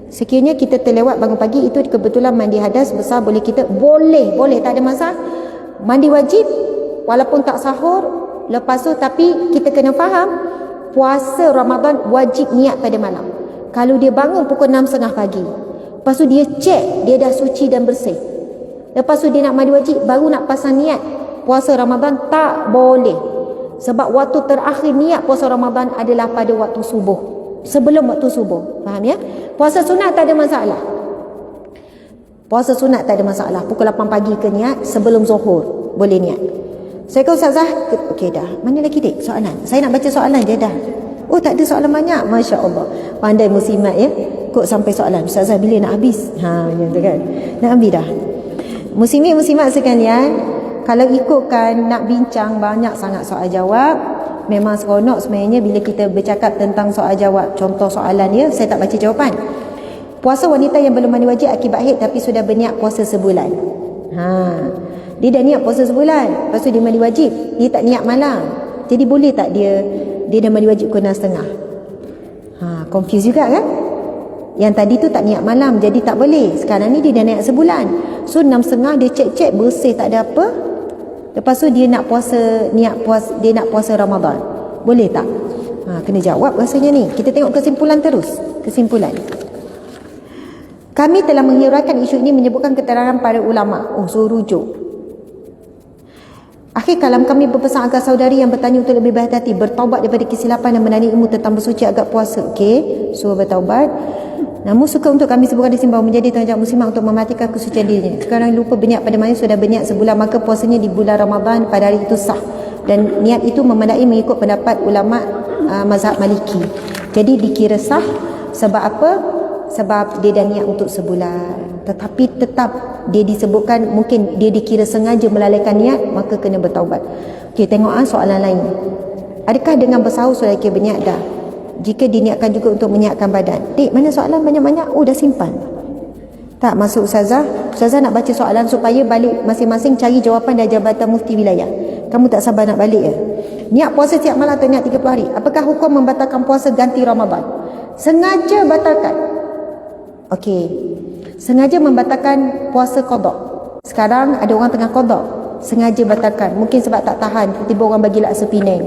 Sekiranya kita terlewat bangun pagi, itu kebetulan mandi hadas besar, boleh kita? Boleh, tak ada masalah. Mandi wajib walaupun tak sahur. Lepas tu tapi kita kena faham, puasa Ramadan wajib niat pada malam. Kalau dia bangun pukul 6.30 pagi, lepas tu dia cek dia dah suci dan bersih, lepas tu dia nak mandi wajib, baru nak pasang niat puasa Ramadan, tak boleh. Sebab waktu terakhir niat puasa Ramadan adalah pada waktu subuh, sebelum waktu subuh. Faham ya? Puasa sunat tak ada masalah. Puasa sunat tak ada masalah. Pukul 8 pagi ke niat, sebelum zuhur boleh niat. Saya kata Ustazah, okey dah. Mana lagi dik soalan? Saya nak baca soalan je dah. Oh, tak ada soalan banyak. Masya Allah. Pandai muslimat ya. Kok sampai soalan. Ustazah bila nak habis? Gitu kan. Nak habis dah. Muslimat sekalian, kalau ikutkan nak bincang banyak sangat soal jawab, memang seronok sebenarnya bila kita bercakap tentang soal jawab. Contoh soalan dia, saya tak baca jawapan. Puasa wanita yang belum mandi wajib akibat haid tapi sudah berniat puasa sebulan. Dia dah niat puasa sebulan, lepas tu dia mandi wajib, dia tak niat malam. Jadi boleh tak dia dah mandi wajib pukul 6.30? Confuse juga kan? Yang tadi tu tak niat malam, jadi tak boleh. Sekarang ni dia dah niat sebulan. So 6.30 dia cek bersih, tak ada apa. Lepas tu dia nak puasa, dia nak puasa Ramadan. Boleh tak? Kena jawab rasanya ni. Kita tengok kesimpulan terus. Kesimpulan. Kami telah menghiraukan isu ini menyebutkan keterangan para ulama. Suruh rujuk. Akhir kalam kami berpesan agar saudari yang bertanya untuk lebih berhati-hati, bertaubat daripada kesilapan dan menani ilmu tentang bersuci agak puasa. Okey, suruh bertaubat. Namun suka untuk kami sebutkan di sini bahawa menjadi tanggungjawab muslimah untuk mematikan kesucian dirinya. Sekarang lupa berniat pada mana sudah berniat sebulan, maka puasanya di bulan Ramadan pada hari itu sah. Dan niat itu memadai mengikut pendapat ulama mazhab Maliki. Jadi dikira sah. Sebab apa? Sebab dia dah niat untuk sebulan. Tetapi tetap dia disebutkan mungkin dia dikira sengaja melalaikan niat, maka kena bertaubat. Okey, tengok soalan lain. Adakah dengan bersahur sudah kira berniat dah? Jika diniatkan juga untuk menyiapkan badan. Dik, mana soalan banyak-banyak? Dah simpan. Tak masuk Ustazah. Ustazah nak baca soalan supaya balik masing-masing cari jawapan dari Jabatan Mufti Wilayah. Kamu tak sabar nak balik ya? Niat puasa setiap malam atau niat 30 hari? Apakah hukum membatalkan puasa ganti Ramadan? Sengaja batalkan. Okey. Sengaja membatalkan puasa qada. Sekarang ada orang tengah qada, sengaja batalkan. Mungkin sebab tak tahan, tiba-tiba orang bagi laksa Penang.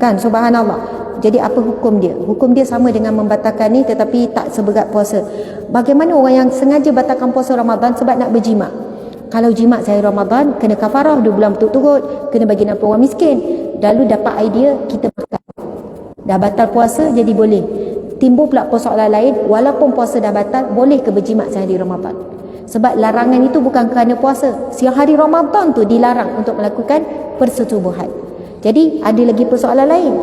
Kan, subhanallah. Jadi apa hukum dia? Hukum dia sama dengan membatalkan ni tetapi tak seberat puasa. Bagaimana orang yang sengaja batalkan puasa Ramadan sebab nak berjima? Kalau jima sehari Ramadan, kena kafarah 2 bulan berturut-turut, kena bagi 60 orang miskin. Lalu dapat idea kita makan. Dah batal puasa jadi boleh. timbul pula persoalan lain, walaupun puasa dah batal, boleh ke berjimat sehari Ramadan? Sebab larangan itu bukan kerana puasa. Siang hari Ramadan tu dilarang untuk melakukan persetubuhan. Jadi ada lagi persoalan lain.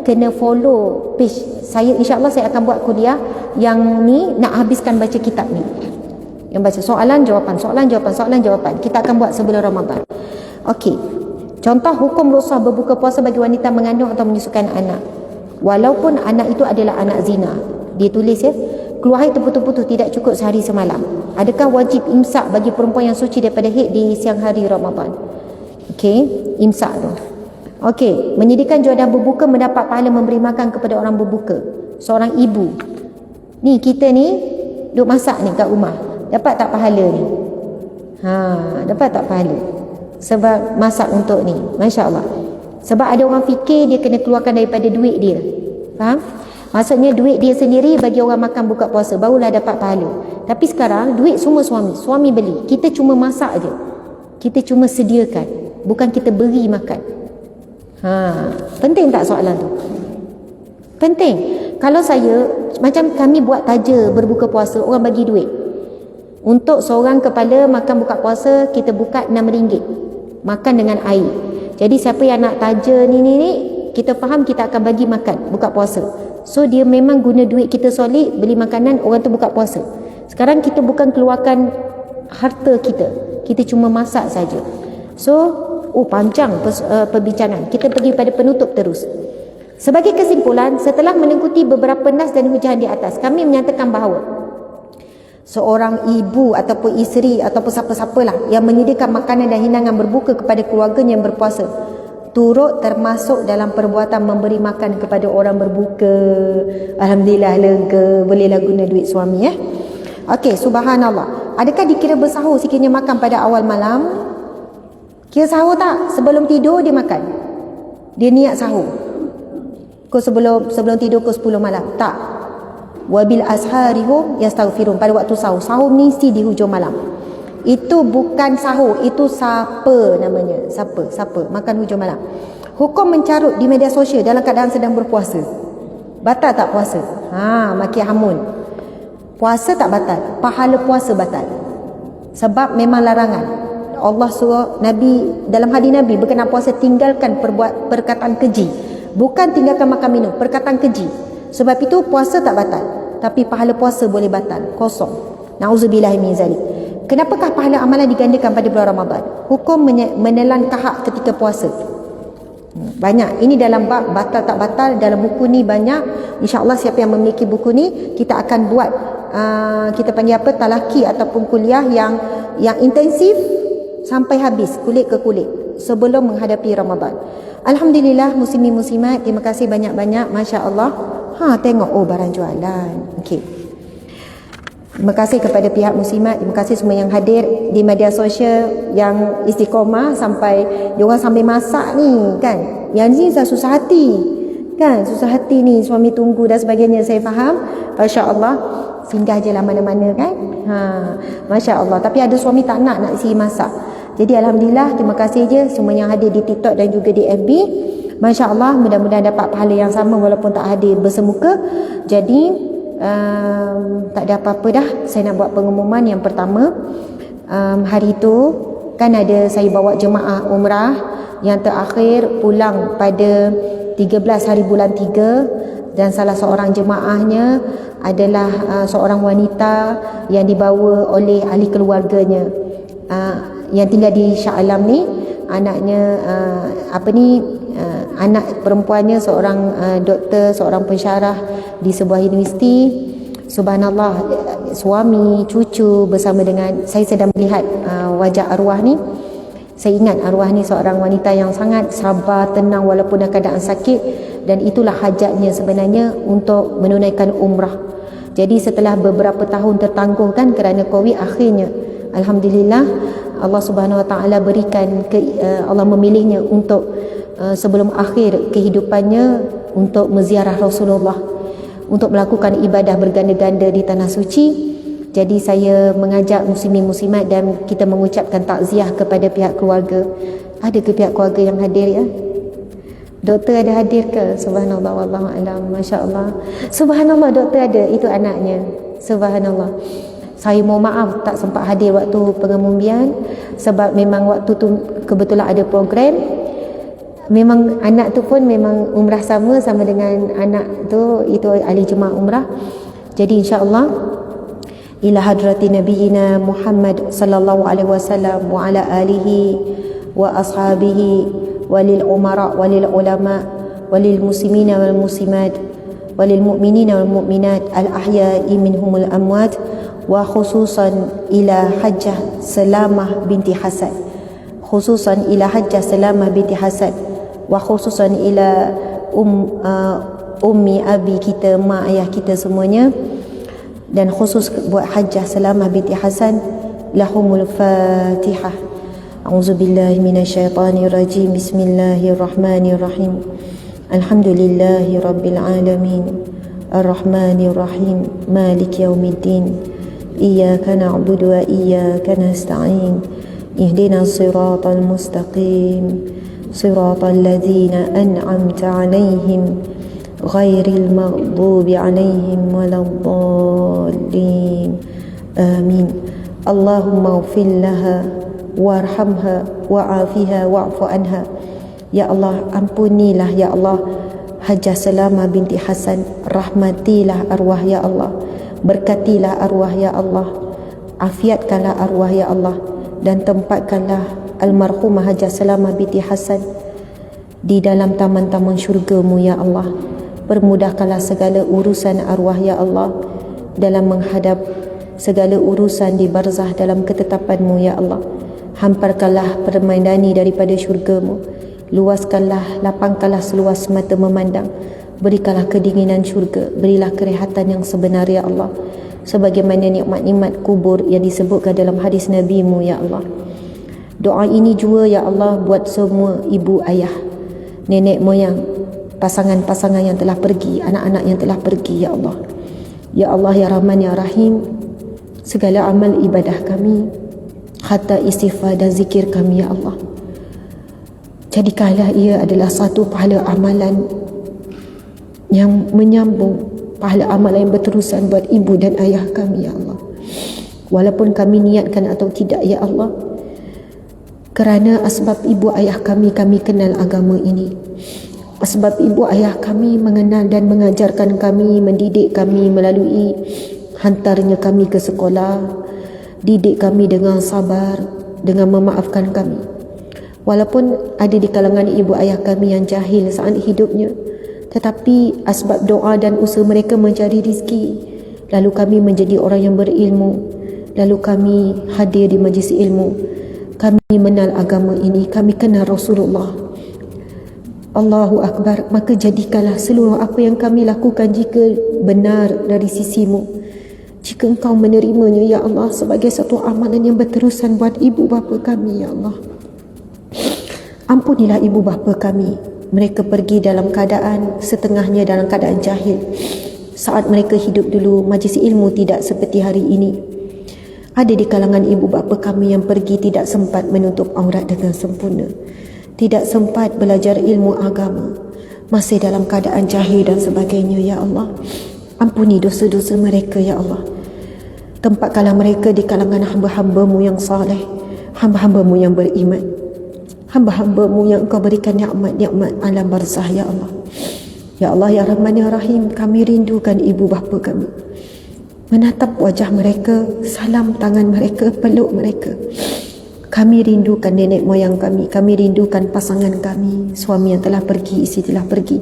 Kena follow page saya, insya-Allah saya akan buat kuliah yang ni nak habiskan baca kitab ni. Yang baca soalan jawapan, soalan jawapan, soalan jawapan. Kita akan buat sebelum Ramadan. Okey. Contoh hukum rukhsah berbuka puasa bagi wanita mengandung atau menyusukan anak. Walaupun anak itu adalah anak zina. Dia tulis ya, keluar haid terputus-putus tidak cukup sehari semalam. Adakah wajib imsak bagi perempuan yang suci daripada haid di siang hari Ramadan? Okey, imsak tu. Okey, menyediakan juadah berbuka mendapat pahala memberi makan kepada orang berbuka. Seorang ibu. Ni kita ni duk masak ni kat rumah. Dapat tak pahala ni? Dapat tak pahala? Sebab masak untuk ni. Masya-Allah. Sebab ada orang fikir dia kena keluarkan daripada duit dia. Faham? Maksudnya duit dia sendiri bagi orang makan buka puasa barulah dapat pahala. Tapi sekarang duit semua suami. Suami beli. Kita cuma masak je. Kita cuma sediakan. Bukan kita beri makan. Penting tak soalan tu? Penting. Kalau saya, macam kami buat taja berbuka puasa, orang bagi duit. Untuk seorang kepala makan buka puasa, kita buka RM6. Makan dengan air. Jadi siapa yang nak taja ni, kita faham kita akan bagi makan buka puasa. So dia memang guna duit kita solid, beli makanan, orang tu buka puasa. Sekarang kita bukan keluarkan harta kita. Kita cuma masak saja. So panjang perbincangan. Kita pergi pada penutup terus. Sebagai kesimpulan, setelah mengikuti beberapa nas dan hujah di atas, kami menyatakan bahawa seorang ibu ataupun isteri ataupun siapa-siapalah yang menyediakan makanan dan hidangan berbuka kepada keluarganya yang berpuasa turut termasuk dalam perbuatan memberi makan kepada orang berbuka. Alhamdulillah, lega. Bolehlah guna duit suami ya. Okey, subhanallah. Adakah dikira bersahur sekiranya makan pada awal malam? Kira sahur tak? Sebelum tidur dia makan. Dia niat sahur. Sebelum tidur pukul 10 malam. Tak. Wabil asharihum yastaghfirun. Pada waktu sahur. Sahur mesti di hujung malam. Itu bukan sahur, itu sapa namanya. Sapa. Makan hujung malam. Hukum mencarut di media sosial dalam keadaan sedang berpuasa. Batal tak puasa? Maki hamun. Puasa tak batal. Pahala puasa batal. Sebab memang larangan. Allah suruh Nabi, dalam hadis Nabi berkenaan puasa, tinggalkan perkataan keji. Bukan tinggalkan makan minum, perkataan keji. Sebab itu puasa tak batal, tapi pahala puasa boleh batal, kosong. Nauzubillah min zalik. Kenapakah pahala amalan digandakan pada bulan Ramadan? Hukum menelan kahak ketika puasa. Banyak. Ini dalam bab batal tak batal, dalam buku ni banyak. InsyaAllah siapa yang memiliki buku ni, kita akan buat kita panggil apa, talaki ataupun kuliah yang intensif sampai habis, kulit ke kulit, sebelum menghadapi Ramadan. Alhamdulillah, muslimin muslimat, terima kasih banyak-banyak, masya-Allah. Tengok, barang jualan. Okey. Terima kasih kepada pihak muslimat, terima kasih semua yang hadir di media sosial yang istiqomah sampai diorang sambil masak ni kan. Yang ni saya susah hati. Kan, susah hati ni, suami tunggu dan sebagainya, saya faham. Masya-Allah, singgah je lah mana-mana kan. Masya-Allah, tapi ada suami tak nak isi masak. Jadi alhamdulillah, terima kasih je semua yang hadir di TikTok dan juga di FB. Masya-Allah, mudah-mudahan dapat pahala yang sama walaupun tak hadir bersemuka. Jadi tak ada apa-apa dah. Saya nak buat pengumuman yang pertama. Hari itu kan ada saya bawa jemaah umrah yang terakhir pulang pada 13 hari bulan 3, dan salah seorang jemaahnya adalah seorang wanita yang dibawa oleh ahli keluarganya yang tinggal di Shah Alam ni. Anaknya anak perempuannya seorang doktor, seorang pensyarah di sebuah universiti. Subhanallah, suami, cucu bersama dengan saya sedang melihat wajah arwah ni. Saya ingat arwah ni seorang wanita yang sangat sabar, tenang walaupun dalam keadaan sakit, dan itulah hajatnya sebenarnya untuk menunaikan umrah. Jadi setelah beberapa tahun tertangguhkan kerana Covid, akhirnya alhamdulillah Allah Subhanahu Wa Taala berikan Allah memilihnya untuk sebelum akhir kehidupannya untuk menziarah Rasulullah, untuk melakukan ibadah berganda-ganda di tanah suci. Jadi saya mengajak muslimin muslimat dan kita mengucapkan takziah kepada pihak keluarga. Ada ke pihak keluarga yang hadir ya? Doktor ada hadir ke? Subhanallah, wallahu alam. Masya-Allah. Subhanallah, doktor ada, itu anaknya. Subhanallah. Saya mohon maaf tak sempat hadir waktu pengemudian sebab memang waktu tu kebetulan ada program. Memang anak tu pun memang umrah sama dengan anak tu, itu ahli jemaah umrah. Jadi insya-Allah ila hadrati nabiyina Muhammad sallallahu alaihi wasallam wa ala alihi wa ashabihi walil umara walil ulama walil muslimina wal muslimat walil mu'minina wal mu'minat al ahya'i minhumul amwat wa khususan ila Hajjah Salamah binti Hasan, khususan ila Hajjah Salamah binti Hasan, wa khususan ila ummi abi kita, mak ayah kita semuanya, dan khusus buat Hajjah Salamah binti Hasan. Lahumul Fatihah. A'udzubillahi minasyaitonirrajim. Bismillahirrahmanirrahim. Alhamdulillahi rabbil alamin. Arrahmanirrahim. Malik yaumiddin. Iyyaka na'budu wa iyyaka nasta'in. Ihdinas siratal mustaqim. Siratal ladzina an'amta 'alaihim ghairil maghdubi 'alaihim waladdallin. Amin. Allahumma ighfir laha warhamha wa'afiha wa'fu anha. Ya Allah, ampunilah ya Allah Hajjah Salamah binti Hasan, rahmatilah arwah ya Allah, berkatilah arwah ya Allah, afiatkanlah arwah ya Allah, dan tempatkanlah almarhumah Hajjah Salamah binti Hasan di dalam taman-taman syurga-Mu ya Allah. Permudahkanlah segala urusan arwah ya Allah dalam menghadap segala urusan di barzah dalam ketetapan-Mu ya Allah. Hamparkanlah permaidani daripada syurga-Mu, luaskanlah, lapangkanlah seluas mata memandang, berikanlah kedinginan syurga, berilah kerehatan yang sebenar ya Allah, sebagaimana nikmat-nikmat kubur yang disebutkan dalam hadis Nabi-Mu ya Allah. Doa ini juga ya Allah buat semua ibu ayah, nenek moyang, pasangan-pasangan yang telah pergi, anak-anak yang telah pergi ya Allah. Ya Allah ya Rahman ya Rahim, segala amal ibadah kami, hatta istighfar dan zikir kami ya Allah, jadikanlah ia adalah satu pahala amalan yang menyambung, pahala amalan yang berterusan buat ibu dan ayah kami ya Allah. Walaupun kami niatkan atau tidak ya Allah, kerana asbab ibu ayah kami kenal agama ini, asbab ibu ayah kami mengenal dan mengajarkan kami, mendidik kami melalui hantarnya kami ke sekolah, didik kami dengan sabar, dengan memaafkan kami. Walaupun ada di kalangan ibu ayah kami yang jahil saat hidupnya, tetapi asbab doa dan usaha mereka mencari rezeki, lalu kami menjadi orang yang berilmu, lalu kami hadir di majlis ilmu, kami mengenal agama ini, kami kenal Rasulullah. Allahu Akbar. Maka jadikanlah seluruh apa yang kami lakukan jika benar dari sisi-Mu, jika Engkau menerimanya ya Allah sebagai satu amalan yang berterusan buat ibu bapa kami ya Allah. Ampunilah ibu bapa kami, mereka pergi dalam keadaan, setengahnya dalam keadaan jahil. Saat mereka hidup dulu, majlis ilmu tidak seperti hari ini. Ada di kalangan ibu bapa kami yang pergi tidak sempat menutup aurat dengan sempurna, tidak sempat belajar ilmu agama, masih dalam keadaan jahil dan sebagainya ya Allah. Ampuni dosa-dosa mereka ya Allah. Tempatkanlah mereka di kalangan hamba-hamba-Mu yang saleh, hamba-hamba-Mu yang beriman, hamba-hamba-Mu yang Engkau berikan nikmat-nikmat alam barzah ya Allah. Ya Allah ya Rahman ya Rahim, kami rindukan ibu bapa kami, menatap wajah mereka, salam tangan mereka, peluk mereka. Kami rindukan nenek moyang kami rindukan pasangan kami, suami yang telah pergi, isteri telah pergi,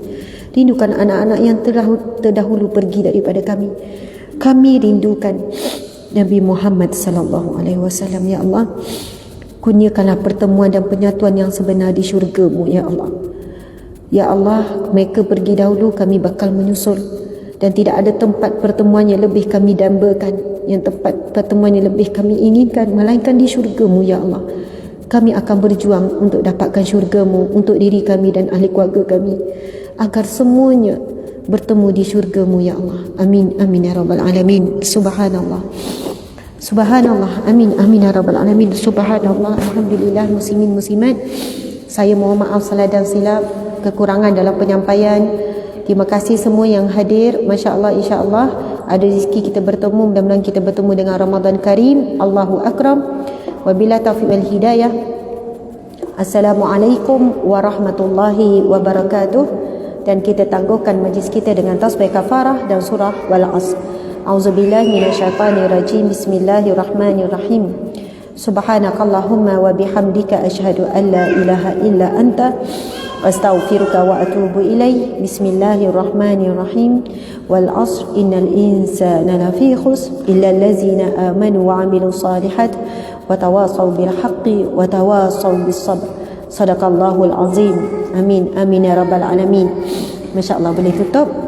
rindukan anak-anak yang telah terdahulu pergi daripada kami. Kami rindukan Nabi Muhammad sallallahu alaihi wasallam ya Allah. Kurniakanlah pertemuan dan penyatuan yang sebenar di syurga-Mu ya Allah. Ya Allah, mereka pergi dahulu, kami bakal menyusul, dan tidak ada tempat pertemuan yang lebih kami dambakan, yang tempat pertemuan yang lebih kami inginkan melainkan di syurga-Mu ya Allah. Kami akan berjuang untuk dapatkan syurga-Mu untuk diri kami dan ahli keluarga kami, agar semuanya bertemu di syurga-Mu ya Allah. Amin amin ya rabbal alamin. Subhanallah, subhanallah, amin amin ya rabbal alamin. Subhanallah. Alhamdulillah. Muslimin muslimat, saya mohon maaf salah dan silap kekurangan dalam penyampaian. Terima kasih semua yang hadir. Masya Allah, insya Allah ada rezeki kita bertemu. Mudah-mudahan kita bertemu dengan Ramadan Karim. Allahu Akram. Wabillahi taufiq wal hidayah. Assalamualaikum warahmatullahi wabarakatuh. Dan kita tangguhkan majlis kita dengan tasbih kafarah dan surah wal asr. Auzubillahi minasyaitanirrajim. Bismillahirrahmanirrahim. Subhanakallahumma wa bihamdika asyhadu an la ilaha illa anta astaghfiruka wa atubu ilaih. Bismillahirrahmanirrahim. Wal asr innal insana lafi khusr illa allazina amanu wa amilus salihat wa tawasaw bil haqqi wa tawasaw bis sabr. Sadaqallahul azim. Amin amin ya rabbal alamin. Masya-Allah, boleh tutup.